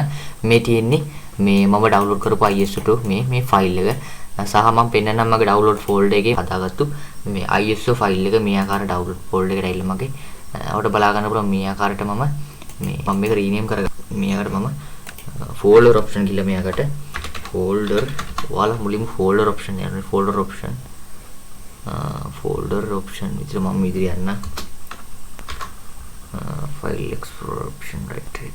මේ තියෙන්නේ මේ මම download කරපු ISO to මේ file එක සහ මම පෙන්නන්නම් මගේ download folder එකේ හදාගත්තු මේ ISO file එක මේ ආකාරයට download folder එකට ඇවිල්ලා මගේ ඔයාලට බලා ගන්න පුළුවන් මේ ආකාරයට මම මේක rename කරගන්න මේ ආකාරයට මම folder option කියලා මේ ආකාරයට folder ඔයාලා මුලින්ම folder option යනවා folder option විතර මම ඉදිරිය යන්න file explorer option right here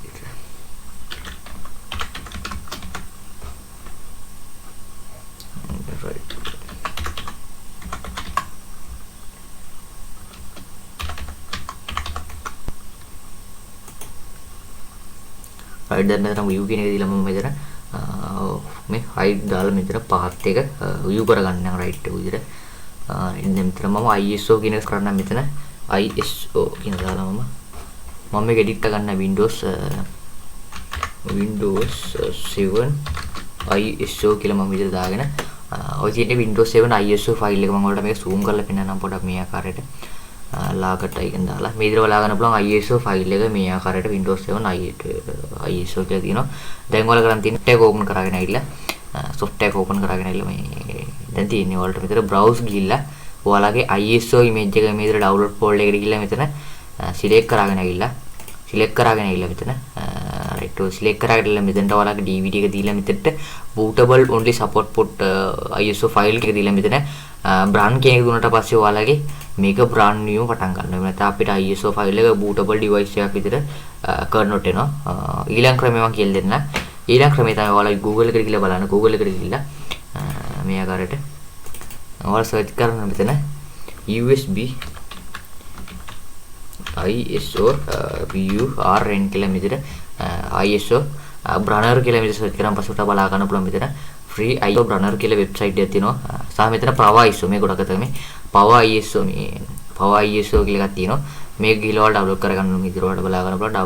right right දැන් මෙතන view කියන එක දීලා මම මෙතන මේ hide දාලා මෙතන path එක view කරගන්න right එක විදිහට ඉතින් මෙතන මම ISO කියන එක කරන්න මෙතන ISO කියන දාලා මම මේක edit කරගන්න Windows 7 ISO කියලා මම විදිහට දාගෙන ඔය තියෙන්නේ Windows 7 ISO ෆයිල් එක මම ඔයාලට මේක zoom කරලා පෙන්නන්නම් පොඩක් මේ ආකාරයට ලාකට එකෙන් දාලා මේ විදිහට බලා ගන්න පුළුවන් ISO ෆයිල් එක මේ ආකාරයට Windows 7 ISO කියලා තියෙනවා. දැන් ඔයාලා කරන් තියෙන ටැග් ඕපන් කරගෙන ඇවිල්ලා software එක ඕපන් කරගෙන ඇවිල්ලා මේ දැන් තියෙන්නේ ඔයාලට මෙතන browse ගිහිල්ලා ඔයාලගේ ISO image එක මේ විදිහට download folder එකට ගිහිල්ලා මෙතන select කරගෙන ඇවිල්ලා මෙතන right ඔය select කරගෙන මෙතනට ඔයාලගේ DVD එක දීලා මෙතනට bootable only support put ISO file එක දීලා මෙතන brand කියන එක දුන්නාට පස්සේ ඔයාලගේ මේක brand new පටන් ගන්නවා. එහෙම නැත්නම් අපිට ISO file එක bootable device එකක් විදිහට convert වෙනවා. ඊළඟ ක්‍රමය මම කියලා දෙන්න. ඊළඟ ක්‍රමය තමයි ඔයාලා Google එකට ගිහලා බලන්න. Google එකට ගිහලා මේ ආකාරයට ඔයාලා search කරන්න මෙතන USB ISO BURN කියලා මෙතන ISO Brunner කියලා මෙතන search කරාම පස්සේ උට බලා ගන්න පුළුවන් මෙතන free ISO Brunner කියලා website එකක් තියෙනවා. සහ මෙතන Power ISO මේ ගොඩක් තමයි Power ISO කියලා එකක් තියෙනවා. මේක ගිහලා ඔයාලා download කරගන්න ඕන විදිහට ඔයාලා බලා ගන්න පුළුවන්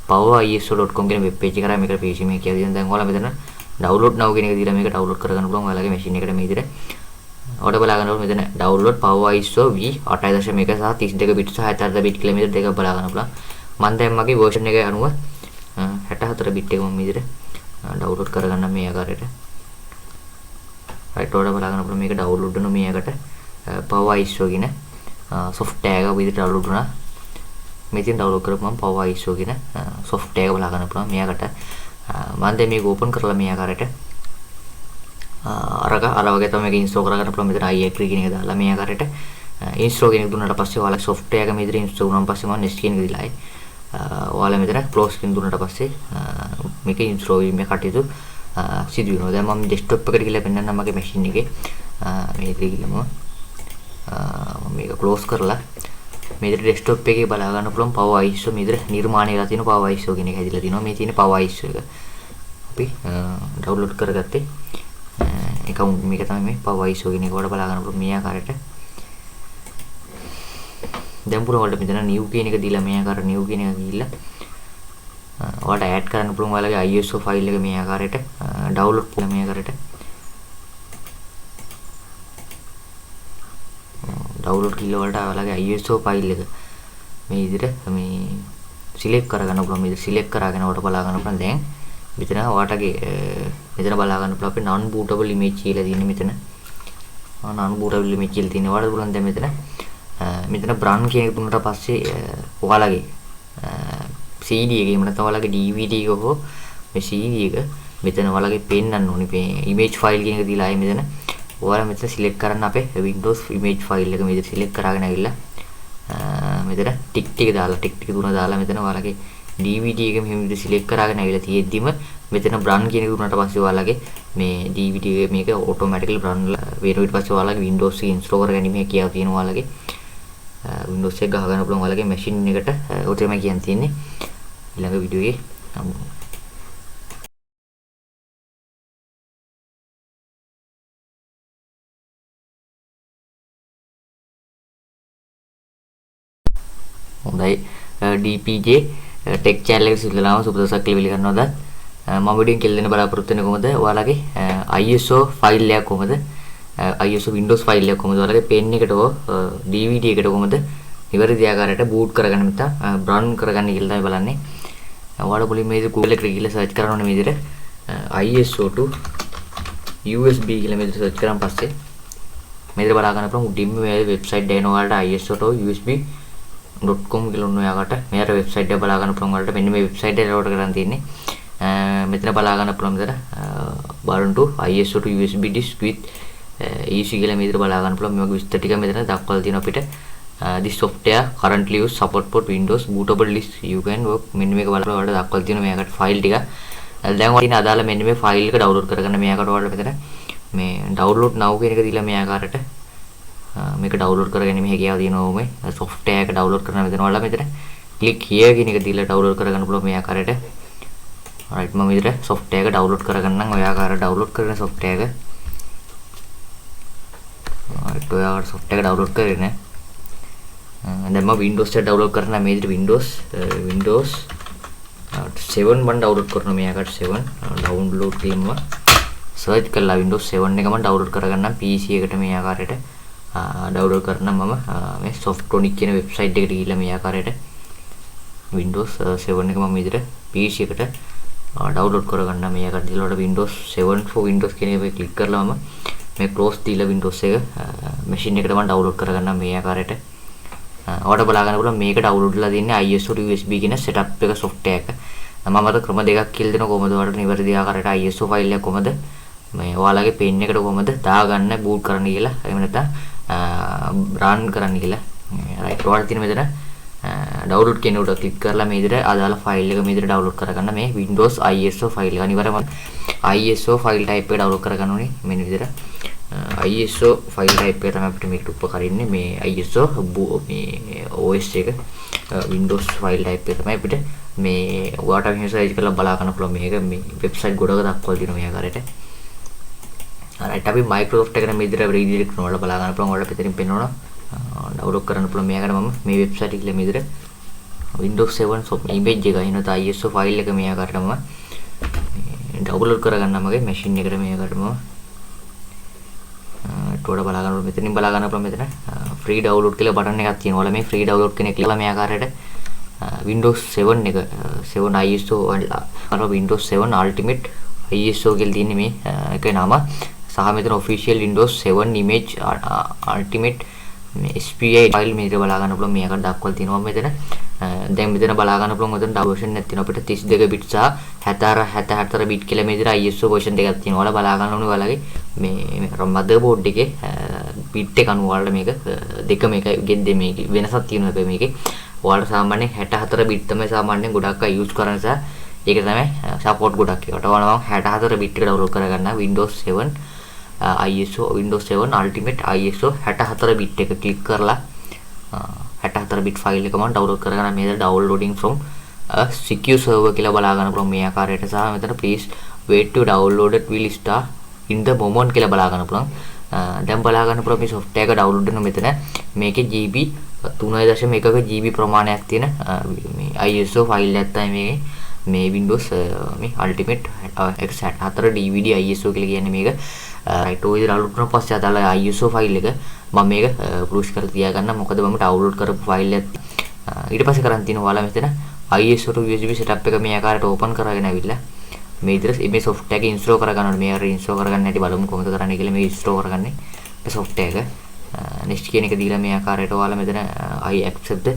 www.poweriso.com කියන web page එක කරා මේකට PC මේ කියලා දෙනවා. දැන් ඔයාලා මෙතන download now කියන එක දීලා මේක download කරගන්න පුළුවන් ඔයාලගේ machine එකට මේ විදිහට. ඔයාලා බලා ගන්න ඕන මෙතන download Power ISO V 8.1 සහ 32 bit සහ 64 bit කියලා මෙතන දෙක බලා ගන්න පුළුවන්. මම දැන් මගේ version එක අනුව 64 bit එක මම මේ විදිහට download කරගන්න මේ ආකාරයට. right ඔයාලා බලා ගන්න පුළුවන් මේක download වෙන මේ එකට Power ISO කියන software එක විදිහට download වුණා. මේකෙන් download කරපුවම Power ISO කියන software එක බලා ගන්න පුළුවන් මේ එකට. මම දැන් මේක open කරලා මේ ආකාරයට අර වගේ තමයි මේක install කරගන්න පුළුවන්. මෙතන i3 කියන එක දාලා මේ ආකාරයට install කියන එක දුන්නාට පස්සේ ඔයාලා software එක මේ විදිහට install වුණාන් පස්සේ මම next කියන එක දීලා ඔයාලා මෙතන close කියන දුන්නාට පස්සේ මේක install වීමේ කටයුතු සිදු වෙනවා. දැන් මම desktop එකට ගිහලා පෙන්නන්නම් මගේ machine එකේ මේ විදිහට ගිහලා මම මේක close කරලා මේ විදිහට desktop එකේ බලා ගන්න පුළුවන් Power ISO මේ විදිහට නිර්මාණය වෙලා තියෙන Power ISO කියන එක හැදිලා තියෙනවා. මේ තියෙන Power ISO එක අපි download කරගත්තේ account මේක තමයි මේ Power ISO කියන එක වල බලා ගන්න පුළුවන් මේ ආකාරයට. දැන් පුරා වලට මෙතන new කියන එක දීලා මේ ආකාරයට new කියන එක ගිහිල්ලා ඔයාලට add කරන්න පුළුවන් ඔයාලගේ ISO file එක මේ ආකාරයට download කරලා මේ ආකාරයට download කියලා වලට ඔයාලගේ ISO file එක මේ විදිහට මේ select කරගන්න පුළුවන්. මේ select කරගෙන ඔයාලට බලා ගන්න පුළුවන්. දැන් මෙතන ඔයාලගේ මෙතන බලා ගන්න පුළුවන් අපි non bootable image කියලා තියෙන්නේ මෙතන. non bootable image කියලා තියෙනවා. ඔයාලට පුළුවන් දැන් මෙතන brand කියන එක දුන්නාට පස්සේ ඔයාලගේ CD එක එහෙම නැත්නම් ඔයාලගේ DVD එක හෝ මේ CD එක මෙතන ඔයාලගේ පෙන්නන්න ඕනේ. මේ image file කියන එක දීලා ආයේ මෙතන ඔයාලා මෙතන select කරන්න අපේ Windows image file එක මෙතන select කරගෙන ඇවිල්ලා මෙතන tick ටික දුන්නා දාලා මෙතන ඔයාලගේ DVD එක මෙහෙම විදිහට select කරගෙන ඇවිල්ලා තියෙද්දිම මෙතන brand කියන එක දුන්නාට පස්සේ ඔයාලගේ මේ DVD එක මේක automatically brand වෙන ඊට පස්සේ ඔයාලගේ Windows එක install කරගැනීම හැකියාව තියෙනවා. ඔයාලගේ Windows එක ගහ ගන්න පුළුවන් ඔයාලගේ machine එකට. ඔය තමයි කියන්න තියෙන්නේ. ඊළඟ වීඩියෝ එකේ හමු. හොඳයි DPJ tech channel එකට සිල්ලාම සුබදසක් කියලා පිළිගන්නවද? මම වීඩියෝ එක කියලා දෙන්න බලාපොරොත්තු වෙන්නේ කොහොමද? ඔයාලගේ ISO file එකක් කොහොමද? ISO Windows file එකක් කොහොමද ඔයාලගේ pen එකට හෝ DVD එකට කොහොමද නිවැරදි ආකාරයට boot කරගන්න නැත්නම් run කරගන්න කියලා තමයි බලන්නේ. ඔයාලා මුලින්ම මේ Google එකට ගිහලා search කරන්න ඕනේ මේ විදිහට ISO to USB කියලා මේ විදිහට search කරාන් පස්සේ මේ විදිහට බලා ගන්න පුළුවන් උඩින්ම මේ website එක එනවා ඔයාලට ISO to USB.com කියලා ඔන්න ඔයාලට මෙයාට website එක බලා ගන්න පුළුවන්. ඔයාලට මෙන්න මේ website එක download කරන් තියෙන්නේ. මෙතන බලා ගන්න පුළුවන් මෙතන burn to ISO to USB disk with easy කියලා මේ විදිහට බලා ගන්න පුළුවන්. මේ වගේ විස්තර ටික මෙතන දක්වලා තියෙනවා අපිට. This software currently use support for Windows bootable disk you can work මෙන්න මේක බලලා ඔයාලට දක්වලා තියෙනවා මේකට ෆයිල් ටික. දැන් ඔයාලා අදාළ මෙන්න මේ ෆයිල් එක download කරගන්න මේකට ඔයාලට මෙතන මේ download now කියන එක දීලා මේ ආකාරයට මේක download කරගන්න මේ හැකියාව තියෙනවා මේ software එක download කරන මෙතන ඔයාලා මෙතන click here කියන එක දීලා download කරගන්න පුළුවන් මේ ආකාරයට. right මම විතර software එක download කරගන්නම් ඔය ආකාරයට download කරන software එක. right ඔයාලා software එක download කරගෙන දැන් මම Windows එක download කරන මේ විදිහට Windows 7 මම download කරනවා මේ ආකාරයට 7 download කියලා search කරලා Windows 7 එක මම download කරගන්නම් PC එකට මේ ආකාරයට ඩවුන්ලෝඩ් කරන්න මම මේ Softonic කියන වෙබ්සයිට් එකට ගිහිල්ලා මේ ආකාරයට Windows 7 එක මම විදිහට PC එකට ඩවුන්ලෝඩ් කරගන්න මේ ආකාරයට දීලා Windows 7 for Windows කියන එක ක්ලික් කරලා මම මේ close දීලා Windows එක machine එකට මම ඩවුන්ලෝඩ් කරගන්න මේ ආකාරයට ඔයාලට බලා ගන්න පුළුවන් මේක ඩවුන්ලෝඩ් වෙලා තින්නේ ISO to USB කියන setup එක software එක. මම අද ක්‍රම දෙකක් කියලා දෙනවා කොහොමද ඔයාලට නිවැරදි ආකාරයට ISO ෆයිල් එක කොහොමද මේ ඔයාලගේ pen එකට කොහොමද දාගන්න boot කරන්න කියලා. එහෙම නැත්නම් run කරන්න කියලා. right ඔයාලට තියෙන මෙතන download කියන උඩ ක්ලික් කරලා මේ විදිහට අදාළ ෆයිල් එක මේ විදිහට download කරගන්න මේ Windows ISO ෆයිල් එක. අනිවාර්යයෙන්ම ISO ෆයිල් type එක download කරගන්න ඕනේ මෙන්න විදිහට. ISO ෆයිල් type එක තමයි අපිට මේකට උපකරින්නේ මේ ISO මේ OS එක Windows ෆයිල් type එක තමයි අපිට මේ ඔයාලට ඉන්ස්ටෝල් කරලා බලා ගන්න පුළුවන් මේක මේ වෙබ්සයිට් ගොඩක දක්වලා තියෙනවා මේ ආකාරයට. right අපි Microsoft එකට මේ විදිහට රීඩිරෙක්ට් කරනවා බලා ගන්න පුළුවන් ඔයාලට පිටින් පෙන්වනවා. ඩවුන්ලෝඩ් කරන්න පුළුවන් මේකට මම මේ වෙබ්සයිට් එකේ මේ විදිහට Windows 7 image එක එනත ISO ෆයිල් එක මේ ආකාරයට මම ඩවුන්ලෝඩ් කරගන්න මගේ මැෂින් එකට මේ ආකාරයට මම ටෝඩ බලා ගන්න මෙතනින් බලා ගන්න පුළුවන් මෙතන free download කියලා බටන් එකක් තියෙනවා. ඔයාලා මේ free download කෙනෙක් කියලා මේ ආකාරයට Windows 7 එක 7 ISO අර Windows 7 Ultimate ISO කියලා තියෙන්නේ මේ එකේ නම සහ මෙතන official Windows 7 image Ultimate මේ SPI ෆයිල් මේක බලා ගන්න පුළුවන් මේකට දක්වලා තියෙනවා මෙතන. දැන් මෙතන බලා ගන්න පුළුවන් මෙතන version එකක් තියෙනවා අපිට 32 bit සහ 64 bit කියලා මේ විදිහට ISO version දෙකක් තියෙනවා. ඔයාලා බලා ගන්න ඕනේ ඔයාලගේ මේ motherboard එකේ bit එක අනුව ඔයාලට මේක දෙකම එකයි ගෙද්දේ මේක වෙනසක් තියෙනවා මේකේ. ඔයාලට සාමාන්‍යයෙන් 64 bit තමයි සාමාන්‍යයෙන් ගොඩක් අය use කරන නිසා ඒක තමයි support ගොඩක් ඒකට. ඔයාලා මම 64 bit එක download කරගන්න Windows 7 ISO Windows 7 Ultimate ISO 64 bit එක ක්ලික් කරලා 64 bit ෆයිල් එක මම ඩවුන්ලෝඩ් කරගන්න මේ downloading from a secure server කියලා බලා ගන්න පුළුවන් මේ ආකාරයට සහ මෙතන please wait to download it will start in the moment කියලා බලා ගන්න පුළුවන්. දැන් බලා ගන්න පුළුවන් මේ software එක download වෙන මෙතන මේකේ GB 3.1ක GB ප්‍රමාණයක් තියෙන මේ ISO ෆයිල් එකක් තමයි මේ Windows මේ Ultimate X64 DVD ISO කියලා කියන්නේ මේක. right ඔය download කරන පස්සේ අදාළ ISO ෆයිල් එක මම මේක පුරුෂ් කරලා තියාගන්න. මොකද මම download කරපු ෆයිල් එක ඊට පස්සේ කරන් තියෙනවා ඔයාලා මෙතන ISO to USB setup එක මේ ආකාරයට open කරගෙන ඇවිල්ලා මේ විදිහට මේ software එක install කරගන්න ඕනේ. මේ අර install කරගන්න හැටි බලමු කොහොමද කරන්නේ කියලා. මේ install කරගන්නේ මේ software එක next කියන එක දීලා මේ ආකාරයට ඔයාලා මෙතන I accept the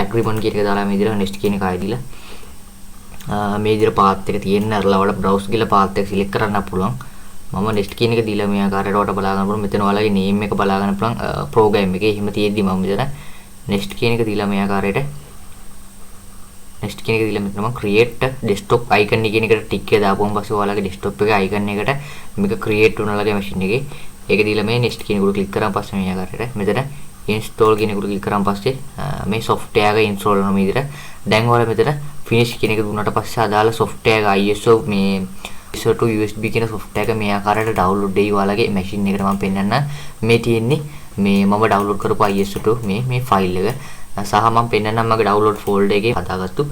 agreement කියන එක දාලා මේ විදිහට next කියන එක ආයෙ දීලා මේ විදිහට path එක තියෙන අරලා ඔයාලා browse කියලා path එක select කරන්න පුළුවන්. මම next කියන එක දීලා මේ ආකාරයට ඔයාලට බලා ගන්න පුළුවන්. මෙතන ඔයාලගේ name එක බලා ගන්න පුළුවන් program එකේ. එහෙම තියෙද්දි මම මෙතන next කියන එක දීලා මේ ආකාරයට next කියන එක දීලා මෙතන මම create desktop icon කියන එකට tick එක දාපුවම පස්සේ ඔයාලගේ desktop එකේ icon එකට මේක create වුණාලගේ machine එකේ. ඒක දීලා මේ next කියන එකට click කරාන් පස්සේ මේ ආකාරයට මෙතන install කියන එකට click කරාන් පස්සේ මේ software එක install වෙනවා මේ විදිහට. දැන් ඔයාලා මෙතන finish කියන එක දුන්නාට පස්සේ අදාළ software එක ISO මේ ISO to USB කියන software එක මේ ආකාරයට download දෙයි ඔයාලගේ machine එකට මම පෙන්නන්න. මේ තියෙන්නේ මේ මම download කරපු ISO to මේ file එක සහ මම පෙන්නන්නම් මගේ download folder එකේ හදාගත්තු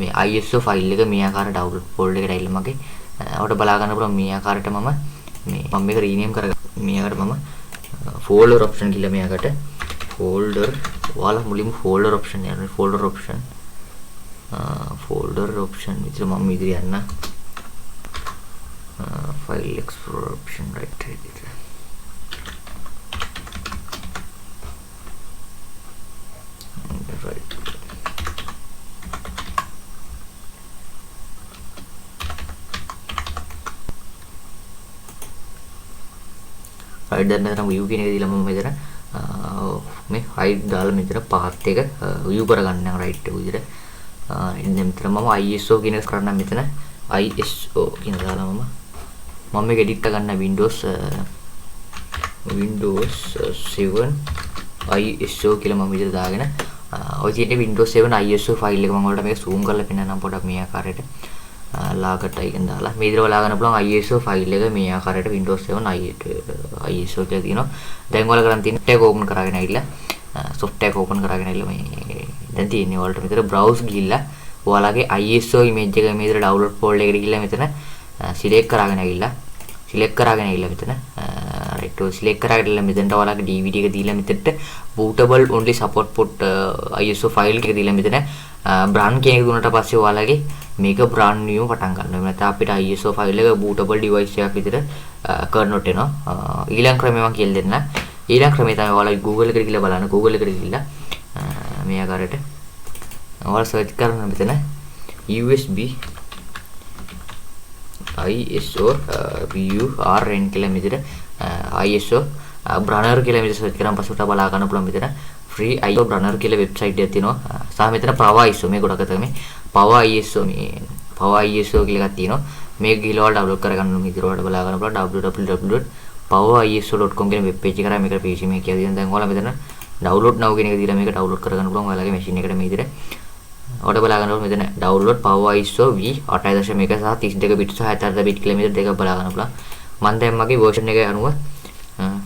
මේ ISO file එක මේ ආකාර download folder එකට ඇවිල්ලා මගේ ඔයාලට බලා ගන්න පුළුවන් මේ ආකාරයට මම මේක rename කරගන්න. මේ ආකාරයට මම folder option කියලා මේ ආකාරයට folder ඔයාලා මුලින්ම folder option යනවා. folder option විතර මම ඉදිරිය යන්න file explorer option right here. right දැන් මෙතන view කියන එක දීලා මම මෙතන මේ hide දාලා මෙතන path එක view කරගන්න යනවා right එක විදිහට. ඉතින් මෙතන මම ISO කියන එක කරන්න මෙතන ISO කියන දාලා මම මේක edit කරගන්න Windows 7 ISO කියලා මම විදිහට දාගෙන ඔය තියෙන Windows 7 ISO ෆයිල් එක මම ඔයාලට මේක zoom කරලා පෙන්නන්නම් පොඩක් මේ ආකාරයට ලාගට icon දාලා මේ විදිහට ඔයාලා ගන්න පුළුවන් ISO ෆයිල් එක මේ ආකාරයට Windows 7 ISO කියලා තියෙනවා. දැන් ඔයාලා කරන් තියෙන ටැග් ඕපන් කරගෙන ඇවිල්ලා software එක ඕපන් කරගෙන ඇවිල්ලා මේ දැන් තියෙන්නේ ඔයාලට මෙතන browse ගිහිල්ලා ඔයාලගේ ISO image එක මේ විදිහට download folder එකට ගිහිල්ලා මෙතන select කරගෙන ඇවිල්ලා මෙතන right select කරගෙන මෙතනට ඔයාලගේ DVD එක දීලා මෙතනට bootable only support port ISO file එක දීලා මෙතන brand කියන එක දුන්නාට පස්සේ ඔයාලගේ මේක brand new පටන් ගන්නවා. නැත්නම් අපිට ISO file එක bootable device එකක් විදිහට කරනොට එනවා. ඊළඟ ක්‍රමය මම කියලා දෙන්න. ඊළඟ ක්‍රමය තමයි ඔයාලා Google එකට ගිහලා බලන්න. Google එකට ගිහලා මේ ආකාරයට ඔයාලා search කරන මෙතන USB ISO BURN කියලා මෙතන ISO brunner කියලා මෙතන search කරාම පස්සට බලා ගන්න පුළුවන් මෙතන free ISO brunner කියලා website එකක් තියෙනවා. සහ මෙතන power ISO මේ ගොඩක් තමයි power ISO මේ power ISO කියලා එකක් තියෙනවා. මේක ගිහලා ඔයාලා download කරගන්න ඕන විදිහට ඔයාලා බලා ගන්න පුළුවන් www.poweriso.com කියන web page එක කරා මේක PC මේ කියලා තියෙනවා. දැන් ඔයාලා මෙතන download now කියන එක දීලා මේක download කරගන්න පුළුවන් ඔයාලගේ machine එකට මේ විදිහට. ඔයාලා බලා ගන්න ඕන මෙතන download power ISO V 8.1 සහ 32 bit සහ 64 bit කියලා මෙතන දෙකක් බලා ගන්න පුළුවන්. මම දැන් මගේ version එක අනුව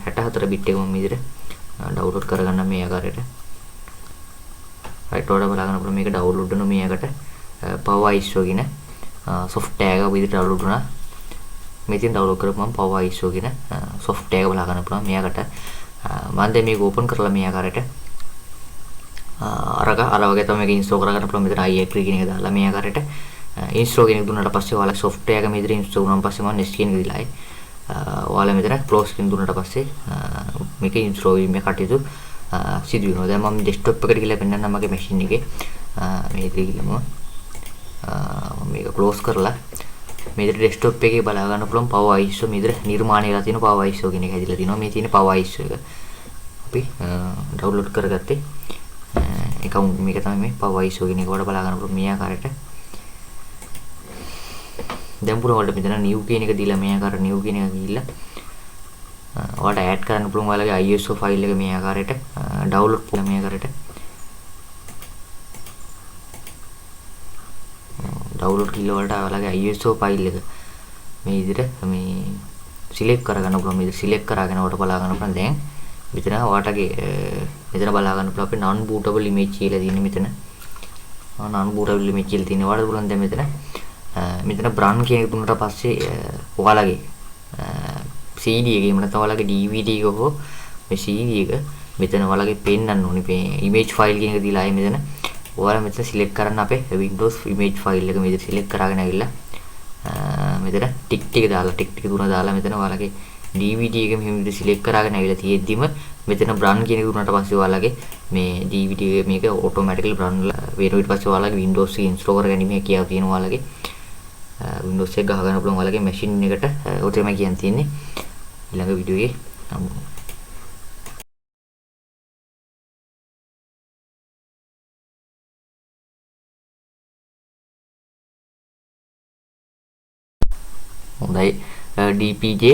64 bit එක මම විදිහට download කරගන්න මේ ආකාරයට. right ඔයාලා බලා ගන්න පුළුවන් මේක download කරන මේ එකට power ISO කියන software එක විදිහට download කරනවා. මෙතෙන් download කරපුවම power ISO කියන software එක බලා ගන්න පුළුවන් මේ එකට. මම දැන් මේක open කරලා මේ ආකාරයට අර වගේ තමයි මේක install කරගන්න පුළුවන්. මෙතන i3 කියන එක දාලා මේ ආකාරයට install කියන එක දුන්නාට පස්සේ ඔයාලා software එක මේ විදිහට install වුණාන් පස්සේ මම next කියන එක දීලා ඔයාලා මෙතන close කියන දුන්නාට පස්සේ මේක install වීමේ කටයුතු සිදු වෙනවා. දැන් මම desktop එකට ගිහලා පෙන්නන්නම් මගේ machine එකේ මේ විදිහට ගිහලා මේක close කරලා මේ විදිහට desktop එකේ බලා ගන්න පුළුවන් power ISO මේ විදිහට නිර්මාණය වෙලා තියෙන power ISO කියන එක හැදිලා තියෙනවා. මේ තියෙන power ISO එක අපි download කරගත්තේ account මේක තමයි මේ power ISO කියන එක වල බලා ගන්න පුළුවන් මේ ආකාරයට. දැන් පුරා වලට මෙතන new කියන එක දීලා මේ ආකාරයට new කියන එක ගිහිල්ලා ඔයාලට add කරන්න පුළුවන් ඔයාලගේ ISO file එක මේ ආකාරයට download කරලා මේ ආකාරයට download කියලා වලට ඔයාලගේ ISO file එක මේ විදිහට මේ select කරගන්න පුළුවන්. මේ select කරගෙන ඔයාලට බලා ගන්න පුළුවන්. දැන් මෙතන ඔයාලගේ මෙතන බලා ගන්න පුළුවන් අපේ non bootable image කියලා තියෙන්නේ මෙතන. non bootable image කියලා තියෙන්නේ ඔයාලට පුළුවන් දැන් මෙතන brand කියන එක දුන්නාට පස්සේ ඔයාලගේ CD එකේ නැත්නම් ඔයාලගේ DVD එක හෝ මේ CD එක මෙතන ඔයාලගේ පෙන්නන්න ඕනේ මේ image file කියන එක දීලා ආයේ මෙතන ඔයාලා මෙතන select කරන්න අපේ Windows image file එක මෙතන select කරගෙන ඇවිල්ලා මෙතන tick එක දාලා tick එක දුන්නා දාලා මෙතන ඔයාලගේ DVD එක මෙහෙම විදිහට select කරගෙන ඇවිල්ලා තියෙද්දිම මෙතන brand කියන එක දුන්නාට පස්සේ ඔයාලගේ මේ DVD එක මේක automatically brand වෙන ඊට පස්සේ ඔයාලගේ Windows එක install කරගැනීම හැකියාව තියෙනවා ඔයාලගේ Windows එක ගහ ගන්න පුළුවන් ඔයාලගේ machine එකට ඔය තමයි කියන්න තියෙන්නේ. ඊළඟ වීඩියෝ එකේ හොඳයි DPJ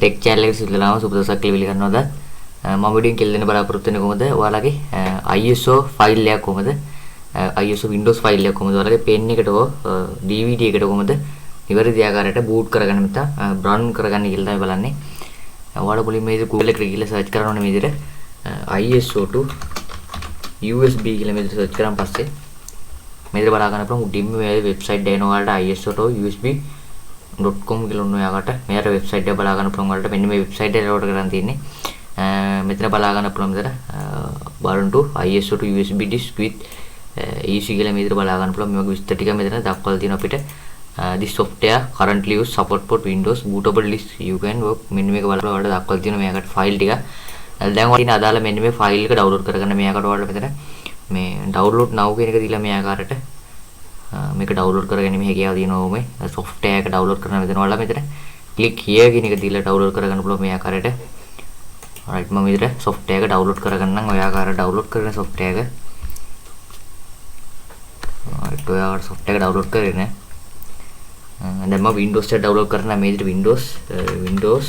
tech channel එක සිල්ලාම සුබ දවසක් කියලා පිළිගන්නවද මම වීඩියෝ එකෙන් දෙන්න බලාපොරොත්තු වෙන්නේ කොහොමද ඔයාලගේ ISO file එකක් කොහොමද ISO Windows file එකක් කොහොමද ඔයාලගේ pen එකට හෝ DVD එකට කොහොමද නිවැරදි ආකාරයට boot කරගන්න නැත්නම් run කරගන්න කියලා තමයි බලන්නේ. ඔයාලා මුලින්ම මේ Google එකට ගිහලා search කරන්න ඕනේ මේ විදිහට ISO to USB කියලා මේ විදිහට search කරාන් පස්සේ මේ විදිහට බලා ගන්න පුළුවන් උඩින්ම මේ website එක එනවා ඔයාලට ISO to USB.com කියලා ඔන්න ඔයාලට මෙයාට website එක බලා ගන්න පුළුවන් ඔයාලට මෙන්න මේ website එක download කරන් තියෙන්නේ. මෙතන බලා ගන්න පුළුවන් මෙතන බලන්න to ISO to USB disk with EC කියලා මේ විදිහට බලා ගන්න පුළුවන් මේ වගේ විස්තර ටික මෙතන දක්වලා තියෙනවා අපිට. This software currently use support for Windows bootable disk you can work මෙන්න මේක බලලා ඔයාලට දක්වලා තියෙනවා මේකට ෆයිල් ටික. දැන් ඔයාලා අදාළ මෙන්න මේ ෆයිල් එක download කරගන්න මේකට ඔයාලට මෙතන මේ download now කියන එක දීලා මේ ආකාරයට මේක download කරගැනීමේ හැකියාව තියෙනවා මේ software එක download කරන මෙතන ඔයාලා මෙතන click here කියන එක දීලා download කරගන්න පුළුවන් මේ ආකාරයට. right මම විතර software එක download කරගන්නම් ඔය ආකාරයට download කරන software එක. right ඔයාලා software එක download කරගෙන දැන් මම Windows එක download කරන මේ විදිහට Windows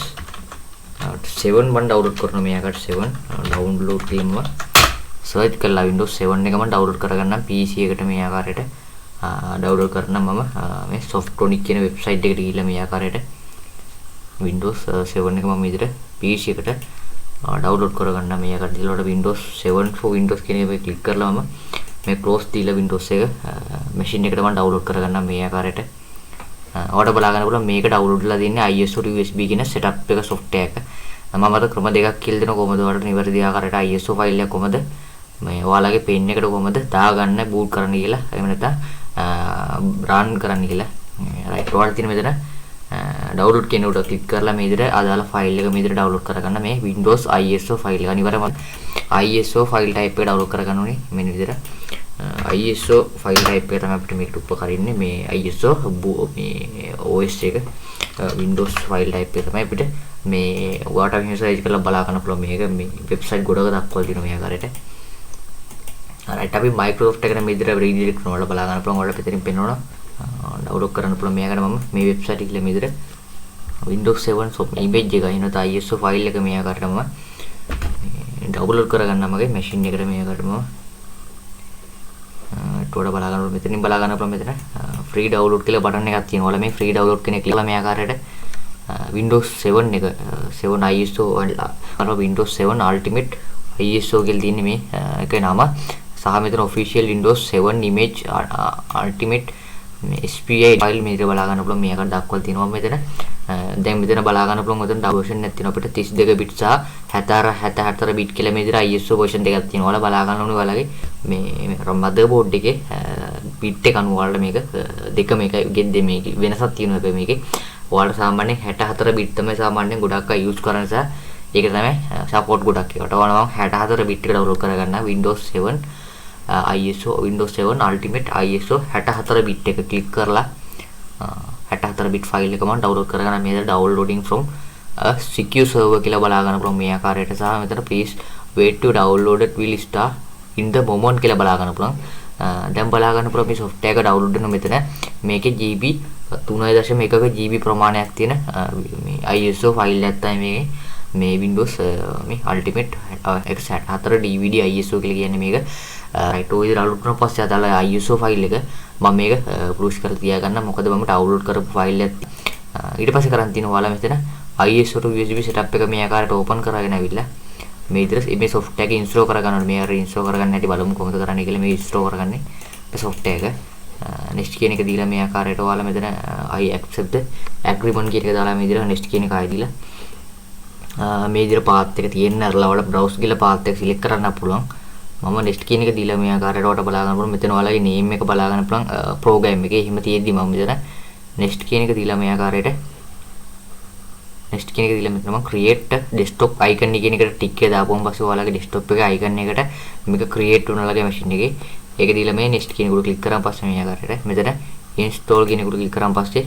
7 මම download කරනවා මේ ආකාරයට 7 download කියලා search කරලා Windows 7 එක මම download කරගන්නම් PC එකට මේ ආකාරයට download කරන මම මේ Softonic කියන website එකට ගිහිල්ලා මේ ආකාරයට Windows 7 එක මම විදිහට PC එකට download කරගන්න මේ ආකාරයට ඊළඟට Windows 7 for Windows කියන එක click කරලා මම මේ close දීලා Windows එක machine එකට මම download කරගන්නම් මේ ආකාරයට. ඔයාලට බලා ගන්න පුළුවන් මේක download වෙලා තියෙන්නේ ISO to USB කියන setup එක software එක. මම අද ක්‍රම දෙකක් කියලා දෙනවා කොහොමද ඔයාලට නිවැරදි ආකාරයට ISO ෆයිල් එක කොහොමද මේ ඔයාලගේ පෙන් එකට කොහොමද දාගන්න බූට් කරන්න කියලා එහෙම නැත්නම් රන් කරන්න කියලා රයිට් ඔයාලට තියෙන මෙතන ඩවුන්ලෝඩ් කියන උඩ ක්ලික් කරලා මේ විදිහට අදාළ ෆයිල් එක මේ විදිහට ඩවුන්ලෝඩ් කරගන්න මේ Windows ISO ෆයිල් එක අනිවාර්යයෙන්ම ISO ෆයිල් ටයිප් එක ඩවුන්ලෝඩ් කරගන්න ඕනේ මෙන්න විදිහට ISO ෆයිල් ටයිප් එක තමයි අපිට මේකට උපකරින්නේ මේ ISO මේ OS එක Windows ෆයිල් ටයිප් එක තමයි අපිට මේ ඔයාලට මෙහෙම සයිස් කරලා බලා ගන්න පුළුවන් මේක මේ වෙබ්සයිට් ගොඩක දක්වලා තියෙනවා මේ ආකාරයට right අපි Microsoft එකට මේ විදිහට රීඩිරෙක්ට් කරනවා බලා ගන්න පුළුවන් ඔයාලට පිටින් පෙන්වනවා ඩවුන්ලෝඩ් කරන්න පුළුවන් මේකට මම මේ වෙබ්සයිට් එකේ මේ විදිහට Windows 7 soft image එක එනත ISO ෆයිල් එක මේ ආකාරයට මම ඩවුන්ලෝඩ් කරගන්න මගේ මැෂින් එකට මේ ආකාරයට මම ටෝඩ බලා ගන්න මෙතනින් බලා ගන්න පුළුවන් මෙතන ෆ්‍රී ඩවුන්ලෝඩ් කියලා බටන් එකක් තියෙනවා. ඔයාලා මේ ෆ්‍රී ඩවුන්ලෝඩ් කෙනෙක් කියලා මේ ආකාරයට Windows 7 එක 7 ISO අර Windows 7 Ultimate ISO කියලා තියෙන්නේ මේ එකේ නම සහ මෙතන official Windows 7 image Ultimate SPI file මේක බලා ගන්න පුළුවන් මේකට දක්වලා තියෙනවා මෙතන දැන් මෙතන බලා ගන්න පුළුවන් මෙතන version එකක් තියෙනවා අපිට 32 bit සහ 64 bit කියලා මේ විදිහට ISO version දෙකක් තියෙනවා. ඔයාලා බලා ගන්න ඕනේ ඔයාලගේ මේ motherboard එකේ bit එක අනුව ඔයාලට මේක දෙකම එකයි මේක වෙනසක් තියෙනවා මේකේ. ඔයාලට සාමාන්‍යයෙන් 64 bit තමයි සාමාන්‍යයෙන් ගොඩක් අය use කරන නිසා ඒක තමයි support ගොඩක් ඒකට. ඔයාලා මම 64 bit එක download කරගන්න Windows 7 ISO Windows 7 Ultimate ISO 64 bit එක click කරලා 64 bit file එක මම download කරගන්න මේ downloading from a secure server කියලා බලා ගන්න පුළුවන් මේ ආකාරයට සහ මෙතන please wait to download it will start in the moment කියලා බලා ගන්න පුළුවන්. දැන් බලා ගන්න පුළුවන් මේ software එක download වෙන මෙතන මේකේ GB 3.1ක GB ප්‍රමාණයක් තියෙන මේ ISO file එකක් තමයි මේ Windows මේ Ultimate X64 DVD ISO කියලා කියන්නේ මේක right ඔය download කරන පස්සේ අදාළ ISO file එක මම මේක පුරුෂ් කරලා තියාගන්න මොකද මම download කරපු file එක ඊට පස්සේ කරන් තියෙනවා ඔයාලා මෙතන ISO to USB setup එක මේ ආකාරයට open කරගෙන ආවිල්ලා මේ විදිහට මේ software එක install කරගන්න ඕනේ මේ අර install කරගන්න හැටි බලමු කොහොමද කරන්නේ කියලා මේ install කරගන්නේ මේ software එක next කියන එක දීලා මේ ආකාරයට ඔයාලා මෙතන I accept the agreement කියන එක දාලා මේ විදිහට next කියන එක ආයෙ දීලා මේ විදිහට path එක තියෙන අරලා ඔයාලා browse කියලා path එක select කරන්න පුළුවන් මම next කියන එක දීලා මේ ආකාරයට ඔයාලට බලා ගන්න පුළුවන් මෙතන ඔයාලගේ name එක බලා ගන්න පුළුවන් program එකේ එහෙම තියෙද්දි මම මෙතන next කියන එක දීලා මේ ආකාරයට next කියන එක දීලා මෙතන මම create desktop icon කියන එකට tick එක දාපුවම පස්සේ ඔයාලගේ desktop එකේ icon එකට මේක create වුණාලගේ machine එකේ ඒක දීලා මේ next කියන එකට click කරාම පස්සේ මේ ආකාරයට මෙතන install කියන එකට click කරාම පස්සේ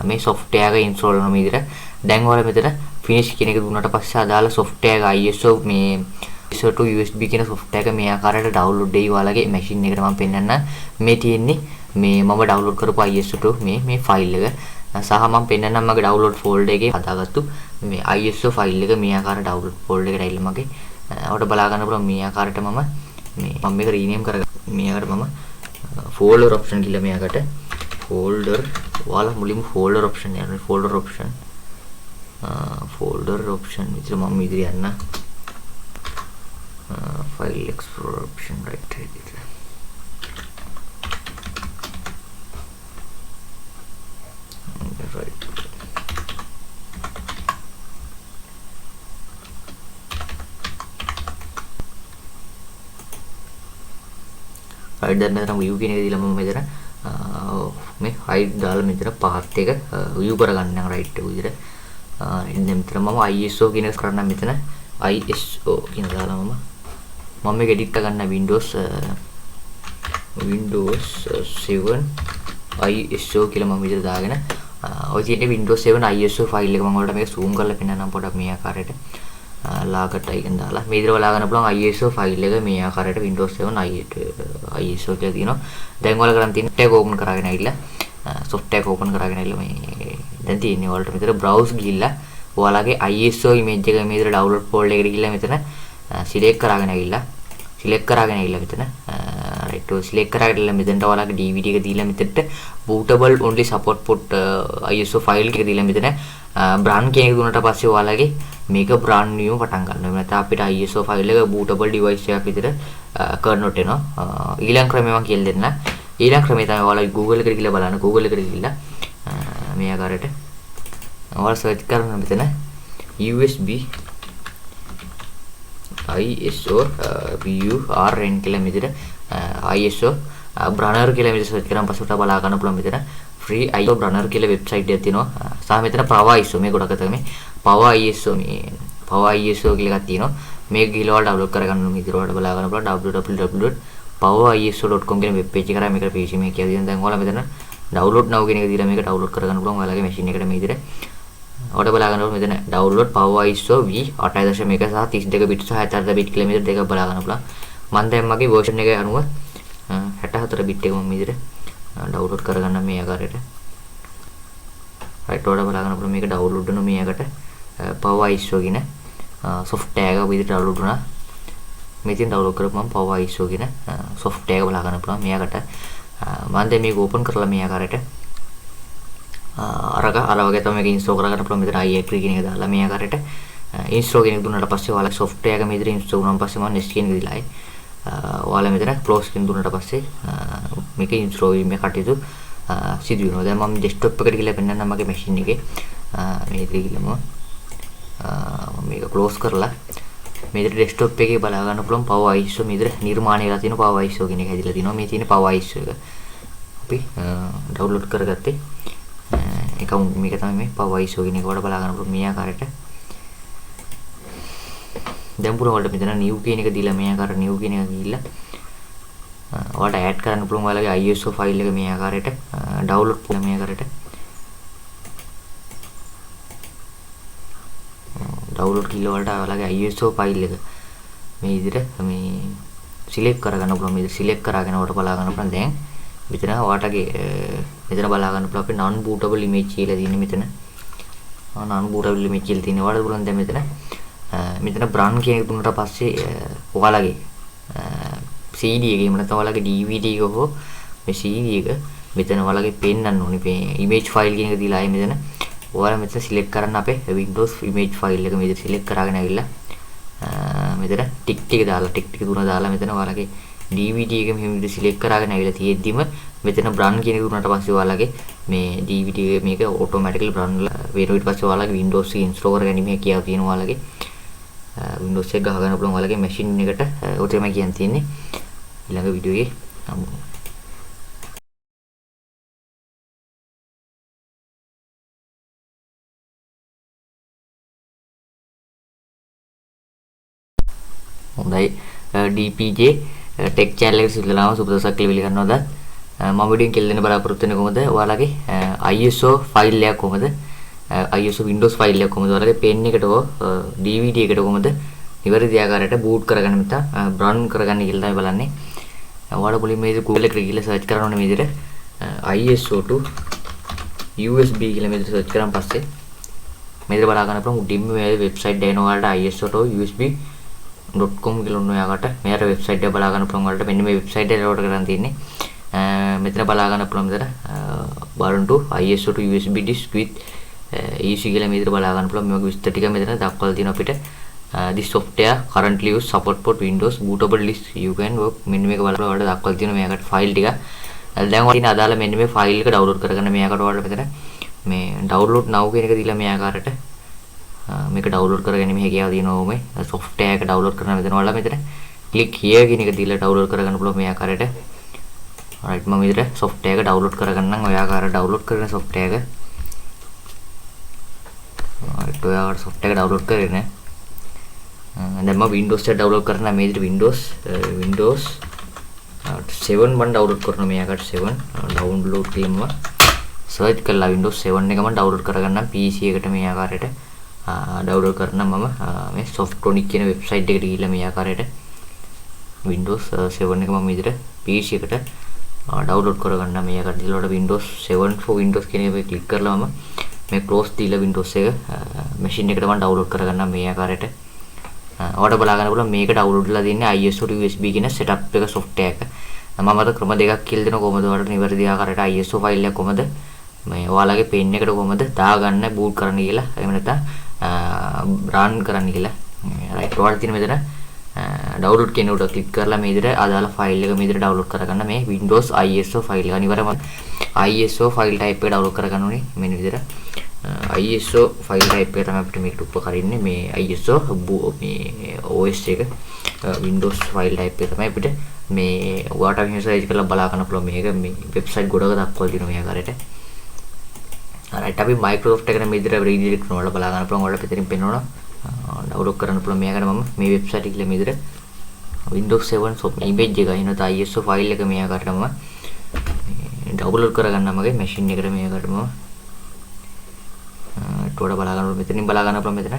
මේ software එක install වෙන මේ විදිහට දැන් ඔයාලා මෙතන finish කියන එක දුන්නාට පස්සේ අදාළ software එක ISO මේ ISO to USB කියන software එක මේ ආකාරයට download දෙයි ඔයාලගේ machine එකට මම පෙන්නන්න මේ තියෙන්නේ මේ මම download කරපු ISO to මේ file එක සහ මම පෙන්නන්නම් මගේ download folder එකේ හදාගත්තු මේ ISO file එක මේ ආකාරයට download folder එකට ඇවිල්ලා මගේ ඔයාලට බලා ගන්න පුළුවන් මේ ආකාරයට මම මේක rename කරගන්න මේ ආකාරයට මම folder option කියලා මේ ආකාරයට folder ඔයාලා මුලින්ම folder option යනවා folder option විතර මම ඉදිරිය යන්න file explorer option right here right දැන් මෙතන view කියන එක දීලා මම මෙතන මේ hide දාලා මෙතන path එක view කරගන්න right එක විදිහට මෙතන මම ISO කියන එක කරන්න මෙතන ISO කියන දාලා මම මේක edit කරගන්න Windows 7 ISO කියලා මම විදිහට දාගෙන ඔය තියෙන Windows 7 ISO file එක මම ඔයාලට මේක zoom කරලා පෙන්නන්නම් පොඩක් මේ ආකාරයට ලාගට icon දාලා මේ විදිහට බලා ගන්න පුළුවන් ISO file එක මේ ආකාරයට Windows 7 ISO කියලා තියෙනවා දැන් ඔයාලා කරන් තියෙන ටැග් open කරගෙන ඇවිල්ලා software එක open කරගෙන ඇවිල්ලා මේ දැන් තියෙන්නේ ඔයාලට මෙතන browse ගිහිල්ලා ඔයාලගේ ISO image එක මේ විදිහට download folder එකට ගිහිල්ලා මෙතන select කරගෙන ඇවිල්ලා මෙතන right to select කරගෙන මෙතනට ඔයාලගේ DVD එක දීලා මෙතනට bootable only support put ISO file එක දීලා මෙතන brand කියන එක දුන්නාට පස්සේ ඔයාලගේ මේක brand new පටන් ගන්නවා. නැත්නම් අපිට ISO file එක bootable device එකක් විදිහට convert වෙනවා. ඊළඟ ක්‍රමය මම කියලා දෙන්න. ඊළඟ ක්‍රමය තමයි ඔයාලා Google එකට ගිහලා බලන්න. Google එකට ගිහලා මේ ආකාරයට ඔයාලා search කරන මෙතන USB ISO BURN කියලා මෙතන ISO බ්‍රනර් කියලා මෙතන සර්ච් කරාම පස්සේ උට බලා ගන්න පුළුවන් මෙතන free ISO බ්‍රනර් කියලා වෙබ්සයිට් එකක් තියෙනවා. සහ මෙතන power ISO මේ ගොඩක් අතර මේ power ISO කියලා එකක් තියෙනවා. මේක ගිහලා ඔයාලා ඩවුන්ලෝඩ් කරගන්න ඕනේ. ඉතින් ඔයාලා බලා ගන්න පුළුවන් www.poweriso.com කියන වෙබ් පේජ් එක කරා මේකට PC මේක කියලා දෙනවා. දැන් ඔයාලා මෙතන download now කියන එක දීලා මේක download කරගන්න පුළුවන් ඔයාලගේ machine එකට මේ විදිහට. ඔයාලා බලා ගන්න ඕනේ මෙතන download power ISO V8.1 සහ 32 bit සහ 64 bit කියලා මෙතන දෙකක් බලා ගන්න පුළුවන්. මම දැන් මගේ version එක අනුව 64 bit එක මම විදිහට download කරගන්න මේ ආකාරයට. right ඔයාලා බලා ගන්න පුළුවන් මේක download වෙන මේ එකට power ISO කියන software එක විදිහට download වුණා. මෙතෙන් download කරපුවම power ISO කියන software එක බලා ගන්න පුළුවන් මෙයාකට. මම දැන් මේක open කරලා මේ ආකාරයට අර වගේ තමයි මේක install කරගන්න පුළුවන්. මෙතන I agree කියන එක දාලා මේ ආකාරයට install කියන එක දුන්නාට පස්සේ ඔයාලා software එක මෙතන install වුණාන් පස්සේ මම next කියන එක දීලායි. ඔයාලා මෙතන close කියන දුන්නාට පස්සේ මේක install වීමේ කටයුතු සිදු වෙනවා. දැන් මම desktop එකට ගිහලා පෙන්නන්නම් මගේ machine එකේ. මේක ගිහලා මම මේක close කරලා මේකට desktop එකේ බලා ගන්න පුළුවන් power ISO මේකට නිර්මාණය වෙලා තියෙන power ISO කියන එක හැදිලා තිනවා. මේ තියෙන power ISO එක අපි download කරගත්තේ account මේක තමයි මේ power ISO කියන එක වල බලා ගන්න පුළුවන් මේ ආකාරයට. දැන් පුරා වලට මෙතන new කියන එක දීලා මේ ආකාර new කියන එක ගිහිල්ලා ඔයාලට add කරන්න පුළුවන් ඔයාලගේ ISO file එක මේ ආකාරයට download කරලා මේ ආකාරයට download කියලා වලට ඔයාලගේ ISO file එක මේ විදිහට මේ select කරගන්න පුළුවන්. මේ select කරගෙන ඔයාලට බලා ගන්න පුළුවන්. දැන් මෙතන ඔයාලගේ මෙතන බලා ගන්න පුළුවන් අපේ non bootable image කියලා තියෙන්නේ මෙතන. non bootable image කියලා තියෙන්නේ ඔයාලට පුළුවන් දැන් මෙතන brand කියන එක දුන්නාට පස්සේ ඔයාලගේ CD එකේ නැත්නම් ඔයාලගේ DVD එක හෝ මේ CD එක මෙතන ඔයාලගේ පෙන්නන්න ඕනේ. මේ image file කියන එක දීලා ආයේ මෙතන ඔයාලා මෙතන select කරන්න අපේ Windows image file එක මෙතන select කරගෙන ඇවිල්ලා මෙතන tick එක දාලා tick එක දුන්නා දාලා මෙතන ඔයාලගේ DVD එක මෙහෙම විදිහට select කරගෙන ඇවිල්ලා තියෙද්දිම මෙතන brand කියන එක දුන්නාට පස්සේ ඔයාලගේ මේ DVD එක මේක automatically brand වෙන ඊට පස්සේ ඔයාලගේ Windows එක install කරගැනීම කියලා තියෙනවා ඔයාලගේ Windows එක ගහ ගන්න පුළුවන් ඔයාලගේ machine එකට ඔය තමයි කියන්න තියෙන්නේ. ඊළඟ වීඩියෝ එකේ හමු. හොඳයි DPJ tech channel එකට සිල්ලාම සුබ දවසක් කියලා පිළි ගන්නවද? මම වීඩියෝ කියලා දෙන්න බලාපොරොත්තු වෙන්නේ කොහොමද? ඔයාලගේ ISO file එකක් කොහොමද? ISO Windows file එකක් කොහොමද ඔයාලගේ pen එකට හෝ DVD එකට කොහොමද නිවැරදි ආකාරයට boot කරගන්න මෙතන run කරගන්න කියලා තමයි බලන්නේ. ඔයාලා මුලින්ම මේ Google එකට ගිහලා search කරන්න ඕනේ මේ විදිහට ISO to USB කියලා මෙතන search කරාන් පස්සේ මේක බලා ගන්න පුළුවන් උඩින්ම මේ website දෙන ඔයාලට ISO to USB.com කියලා ඔන්න ඔයාලට මෙයාට website එක බලා ගන්න පුළුවන් ඔයාලට මෙන්න මේ website එක download කරන් තියෙන්නේ. මෙතන බලා ගන්න පුළුවන් මෙතන button to ISO to USB disk with easy කියලා මේකට බලා ගන්න පුළුවන්. මේක විස්තර ටික මෙතන දක්වලා තියෙනවා අපිට. This software currently use support for Windows bootable disk you can work මෙන්න මේක බලලා ඔයාලට දක්වලා තියෙනවා මේකට ෆයිල් ටික. දැන් ඔයාලට තියෙන අදාළ මෙන්න මේ ෆයිල් එක download කරගන්න මේකට ඔයාලට මෙතන මේ download now කියන එක දීලා මේ ආකාරයට මේක download කරගන්න මේ හැකියාව තියෙනවා මේ software එක download කරන මෙතන ඔයාලා මෙතන click here කියන එක දීලා download කරගන්න පුළුවන් මේ ආකාරයට. right මම විතර software එක download කරගන්නම් ඔය ආකාරයට download කරන software එක. right ඔයාලා software එක download කරගෙන දැන් මම Windows එක download කරනවා මේ විදිහට Windows 7 මම download කරනවා මේ ආකාරයට 7 download කියනවා search කරලා Windows 7 එක මම download කරගන්නම් PC එකට මේ ආකාරයට download කරන මම මේ Softonic කියන website එකට ගිහිල්ලා මේ ආකාරයට Windows 7 එක මම විදිහට PC එකට download කරගන්න මේ ආකාරයට ඊළඟට Windows 7 for Windows කියන එක click කරලා මම මේ close දීලා Windows එක machine එකට මම download කරගන්න මේ ආකාරයට ඔයාලට බලා ගන්න පුළුවන් මේක download වෙලා තියෙන්නේ ISO to USB කියන setup එක software එක. මම අර ක්‍රම දෙකක් කියලා දෙනවා කොහොමද ඔයාලට නිවැරදි ආකාරයට ISO file එක කොහොමද මේ ඔයාලගේ pen එකට කොහොමද දාගන්න boot කරන්න කියලා. එහෙම නැත්නම් run කරන්න කියලා. right ඔයාලට තියෙන මෙතන ඩවුන්ලෝඩ් කියන උඩ ක්ලික් කරලා මේ විදිහට අදාළ ෆයිල් එක මේ විදිහට ඩවුන්ලෝඩ් කරගන්න. මේ Windows ISO ෆයිල් එක අනිවාර්යයෙන්ම ISO ෆයිල් ටයිප් එක ඩවුන්ලෝඩ් කරගන්න ඕනේ. මෙන්න විදිහට ISO ෆයිල් ටයිප් එක තමයි අපිට මේකට උපකරින්නේ. මේ ISO මේ OS එක Windows ෆයිල් ටයිප් එක තමයි අපිට මේ ඔයාට මෙසේජ් කරලා බලා ගන්න පුළුවන්. මේක මේ වෙබ්සයිට් ගොඩක දක්වලා තියෙනවා මේ ආකාරයට. right අපි Microsoft එකට මේ විදිහට රීඩිරෙක්ට් කරනවා බලා ගන්න පුළුවන්. ඔයාලට පිටින් පෙන්වනවා ඩවුන්ලෝඩ් කරන්න පුළුවන්. මේකට මම මේ වෙබ්සයිට් එක කියලා මේ විදිහට Windows 7 image එක එනත ISO ෆයිල් එක මේ ආකාරයට මම ඩවුන්ලෝඩ් කරගන්න මගේ මැෂින් එකට මේ ආකාරයට මම ටෝඩ බලා ගන්න මෙතනින් බලා ගන්න පුළුවන්. මෙතන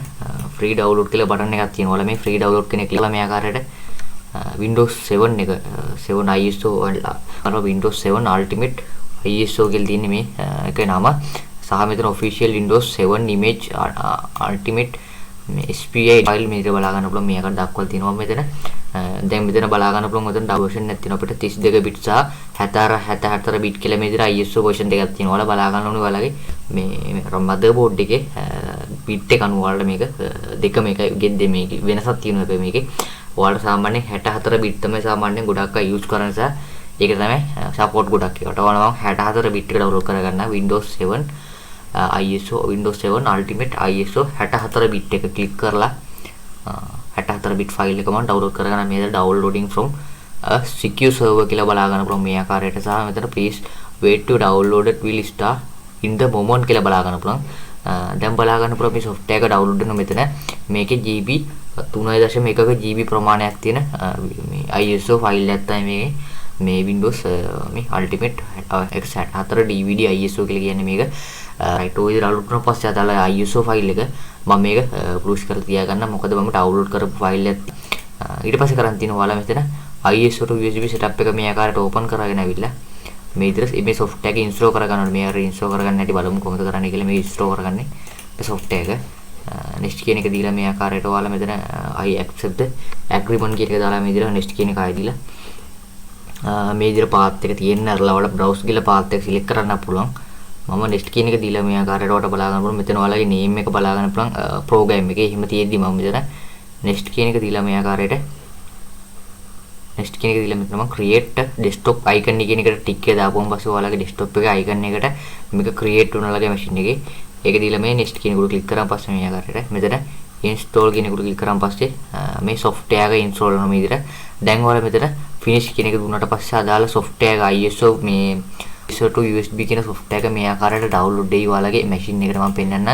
ෆ්‍රී ඩවුන්ලෝඩ් කියලා බටන් එකක් තියෙනවා. ඔයාලා මේ ෆ්‍රී ඩවුන්ලෝඩ් කෙනෙක් කියලා මේ ආකාරයට Windows 7 එක 7 ISO අර Windows 7 Ultimate ISO කියලා තියෙන්නේ මේ එකේ නම. සහ මෙතන official Windows 7 image Ultimate මේ SPI ෆයිල් මේක බලා ගන්න පුළුවන්. මේකට දක්වලා තියෙනවා මෙතන. දැන් මෙතන බලා ගන්න පුළුවන් මෙතන version එකක් තියෙනවා අපිට 32 bit සහ 64 bit කියලා මේ විදිහට ISO version දෙකක් තියෙනවා. ඔයාලා බලා ගන්න ඕනේ ඔයාලගේ මේ motherboard එකේ bit එක අනුව ඔයාලට මේක දෙක මේක ගෙද්දේ මේක වෙනසක් තියෙනවා මේකේ. ඔයාලට සාමාන්‍යයෙන් 64 bit තමයි සාමාන්‍යයෙන් ගොඩක් අය use කරන නිසා ඒක තමයි support ගොඩක් ඒකට. ඔයාලා මම 64 bit එක download කරගන්න Windows 7 ISO Windows 7 Ultimate ISO 64 bit එක click කරලා 64 bit file එක මම download කරගන්න. මේක downloading from a secure server කියලා බලා ගන්න පුළුවන් මේ ආකාරයට. සහ මෙතන please wait to download it will start in the moment කියලා බලා ගන්න පුළුවන්. දැන් බලා ගන්න පුළුවන් මේ software එක download වෙන මෙතන මේකේ GB 3.1 GB ප්‍රමාණයක් තියෙන මේ ISO file එකක් තමයි මේ Windows මේ Ultimate X64 DVD ISO කියලා කියන්නේ මේක. right ඔය download කරන පස්සේ අදාළ ISO file එක මම මේක push කරලා තියාගන්න. මොකද මම download කරපු file එක ඊට පස්සේ කරන් තියෙනවා. ඔයාලා මෙතන ISO to USB setup එක මේ ආකාරයට open කරගෙන ආවිල්ලා මේ විදිහට මේ software එක install කරගන්න ඕනේ. මේ අර install කරගන්න හැටි බලමු කොහොමද කරන්නේ කියලා. මේ install කරගන්නේ මේ software එක next කියන එක දීලා මේ ආකාරයට ඔයාලා මෙතන I accept the agreement කියන එක දාලා මේ විදිහට next කියන එක ආයෙ දීලා මේ විදිහට path එක තියෙන අරලා ඔයාලා browse කියලා path එක select කරන්න පුළුවන්. මම next කියන එක දීලා මේ ආකාරයට ඔයාලට බලා ගන්න පුළුවන්. මෙතන ඔයාලගේ name එක බලා ගන්න පුළුවන් program එකේ. එහෙම තියෙද්දි මම මෙතන next කියන එක දීලා මේ ආකාරයට next කියන එක දීලා මෙතන මම create desktop icon කියන එකට tick එක දාපුවම පස්සේ ඔයාලගේ desktop එකේ icon එකට මේක create වුණාලගේ machine එකේ. ඒක දීලා මේ next කියන එකට click කරාන් පස්සේ මේ ආකාරයට මෙතන install කියන එකට click කරාන් පස්සේ මේ software එක install වෙනවා මේ විදිහට. දැන් ඔයාලා මෙතන finish කියන එක දුන්නාට පස්සේ අදාළ software එක ISO මේ ISO to USB කියන software එක මේ ආකාරයට download දෙයි ඔයාලගේ machine එකට මම පෙන්නන්න.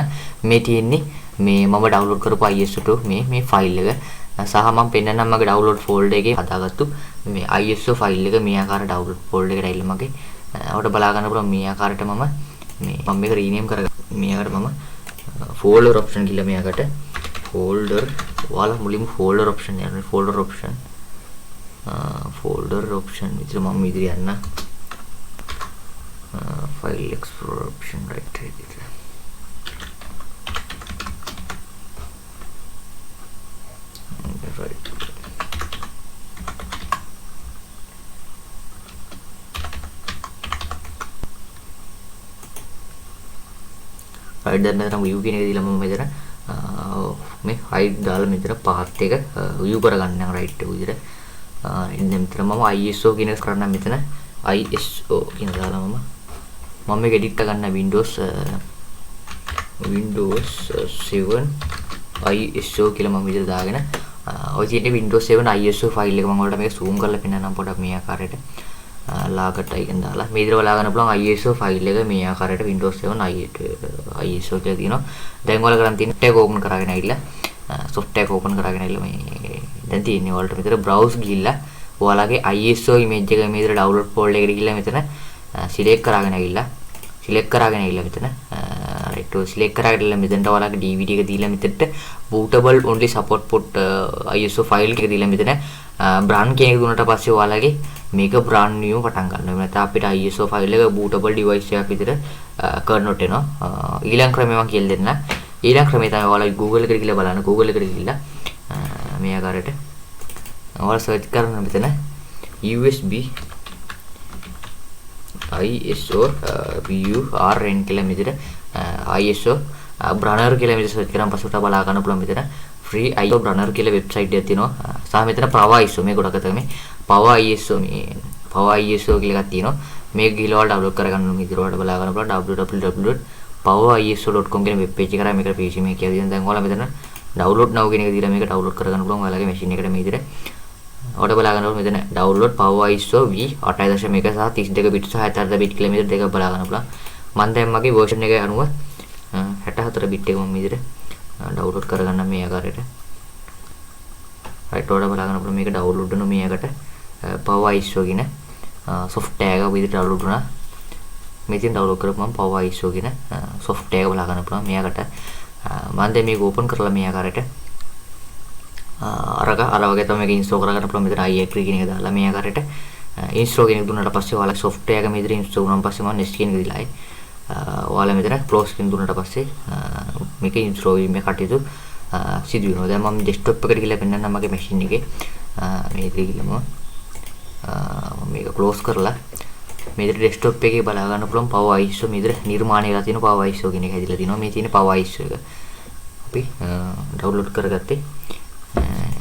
මේ තියෙන්නේ මේ මම download කරපු ISO to මේ file එක. සහ මම පෙන්නන්නම් මගේ download folder එකේ හදාගත්තු මේ ISO file එක මේ ආකාරයට download folder එකට ඇවිල්ලා මගේ ඔයාලට බලා ගන්න පුළුවන් මේ ආකාරයට මම මේක rename කරගන්න. මේ ආකාරයට මම folder option කියලා මේ ආකාරයට folder ඔයාලා මුලින්ම folder option යන්න folder option විතර මම ඉදිරිය යන්න file explorer option right here. Right. right දැන් මෙතන view කියන එක දීලා මම මෙතන මේ hide දාලා මෙතන path එක view කරගන්න යන right එක විදිහට ඉතින් මෙතන මම ISO කියන එක කරන්න මෙතන ISO කියන දාලා මම මේක edit කරගන්න Windows 7 ISO කියලා මම විදිහට දාගෙන ඔය තියෙන Windows 7 ISO file එක මම ඔයාලට මේක zoom කරලා පෙන්නන්නම් පොඩක් මේ ආකාරයට ලාගට icon දාලා මේ විදිහට බලා ගන්න පුළුවන් ISO file එක මේ ආකාරයට Windows 7 ISO කියලා තියෙනවා. දැන් ඔයාලා කරන් තියෙන ටැග් ඕපන් කරගෙන ආවිල්ලා software එක ඕපන් කරගෙන ආවිල්ලා මේ දැන් තියෙන්නේ ඔයාලට මෙතන browse ගිහිල්ලා ඔයාලගේ ISO image එක මේ විදිහට download folder එකට ගිහිල්ලා මෙතන select කරගෙන ආවිල්ලා මෙතන right to select කරගෙන මෙතනට ඔයාලගේ DVD එක දීලා මෙතනට bootable only support put ISO file එක දීලා මෙතන brand කියන එක දුන්නාට පස්සේ ඔයාලගේ මේක brand new පටන් ගන්නවා. එහෙම නැත්නම් අපිට ISO file එක bootable device එකක් විදිහට convert වෙනවා. ඊළඟ ක්‍රමය මම කියලා දෙන්න. ඊළඟ ක්‍රමය තමයි ඔයාලා Google එකට ගිහලා බලන්න. Google එකට ගිහලා මේ ආකාරයට ඔයාලා search කරන මෙතන USB ISO BURN කියලා මෙතන ISO brunner කියලා මෙතන search කරාම පස්සට බලා ගන්න පුළුවන් මෙතන free ISO runner කියලා වෙබ්සයිට් එකක් තියෙනවා. සහ මෙතන power ISO මේ ගොඩක් අතර මේ power ISO කියලා එකක් තියෙනවා. මේක ගිහලා ඩවුන්ලෝඩ් කරගන්න ඕන විදිහට ඔයාලට බලා ගන්න පුළුවන් www.poweriso.com කියන වෙබ් පේජ් එක කරා මේකට PC මේ කියලා දෙන. දැන් ඔයාලා මෙතන download now කියන එක දීලා මේක download කරගන්න පුළුවන් ඔයාලගේ machine එකට මේ විදිහට. ඔයාලට බලා ගන්න ඕන මෙතන download power ISO v8.1 සහ 32 bit සහ 64 bit කියලා මේක දෙක බලා ගන්න පුළුවන්. මම දැන් මගේ version එක අනුව 64 bit එක මම මේ විදිහට download කරගන්න මේ ආකාරයට. right ඔයාලට බලා ගන්න පුළුවන් මේක download කරන මේ එකට power ISO කියන software එක විදිහට download වුණා. මේකෙන් download කරපුවම power ISO කියන software එක බලා ගන්න පුළුවන් මෙයාකට. මම දැන් මේක open කරලා මේ ආකාරයට අර වගේ තමයි මේක install කරගන්න පුළුවන්. මෙතන i3 කියන එක දාලා මේ ආකාරයට install කියන එක දුන්නාට පස්සේ ඔයාලා software එක මේ විදිහට install වුණාන් පස්සේ මම next කියන එක දීලායි. ඔයාලා මෙතන close කියන දුන්නාට පස්සේ මේක install වීමේ කටයුතු සිදු වෙනවා. දැන් මම desktop එකට ගිහලා පෙන්නන්නම් මගේ machine එකේ. මේ විදිහට ගිහලා මම මේක close කරලා මේ විදිහට desktop එකේ බලා ගන්න පුළුවන් power ISO මේ විදිහට නිර්මාණය වෙලා තියෙන power ISO කියන එක හැදිලා තිනවා. මේ තියෙන power ISO එක අපි download කරගත්තේ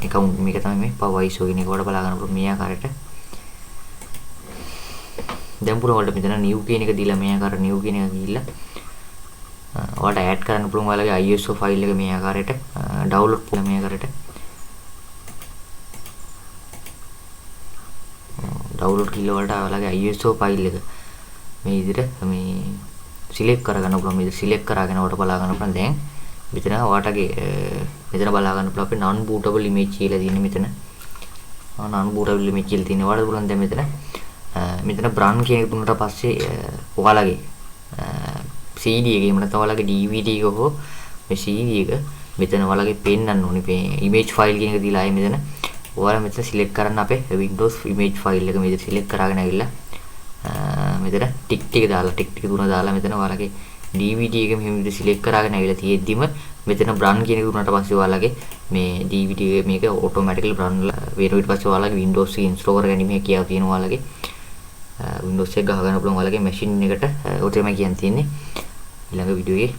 account මේක තමයි මේ power ISO කියන එක වල බලා ගන්න පුළුවන් මේ ආකාරයට. දැන් පුරා වලට මෙතන new කියන එක දීලා මේ ආකාරයට new කියන එක ගිහිල්ලා ඔයාලට add කරන්න පුළුවන් ඔයාලගේ ISO file එක මේ ආකාරයට download කරලා මේ ආකාරයට download කියලා වලට ඔයාලගේ ISO file එක මේ විදිහට මේ select කරගන්න පුළුවන්. මේ select කරගෙන ඔයාලට බලා ගන්න පුළුවන්. දැන් මෙතන ඔයාලගේ මෙතන බලා ගන්න පුළුවන් අපේ non bootable image කියලා තියෙන්නේ මෙතන. non bootable image කියලා තියෙන්නේ ඔයාලට පුළුවන් දැන් මෙතන brand කියන එක දුන්නාට පස්සේ ඔයාලගේ CD එකේ එහෙම නැත්නම් ඔයාලගේ DVD එක හෝ මේ CD එක මෙතන ඔයාලගේ පෙන්නන්න ඕනේ. මේ image file කියන එක දීලා ආයේ මෙතන ඔයාලා මෙතන select කරන්න අපේ Windows image file එක මෙතන select කරගෙන ඇවිල්ලා මෙතන tick ටික දාලා tick ටික දුන්නා දාලා මෙතන ඔයාලගේ DVD එක මෙහෙම විදිහට select කරගෙන ඇවිල්ලා තියෙද්දිම මෙතන brand කියන එක දුන්නාට පස්සේ ඔයාලගේ මේ DVD එක මේක automatically brand වෙන ඊට පස්සේ ඔයාලගේ Windows එක install කරගැනීම හැකියාව තියෙනවා ඔයාලගේ Windows එක ගහ ගන්න පුළුවන් ඔයාලගේ machine එකට. ඔය තමයි කියන්න තියෙන්නේ. ඊළඟ වීඩියෝ එකේ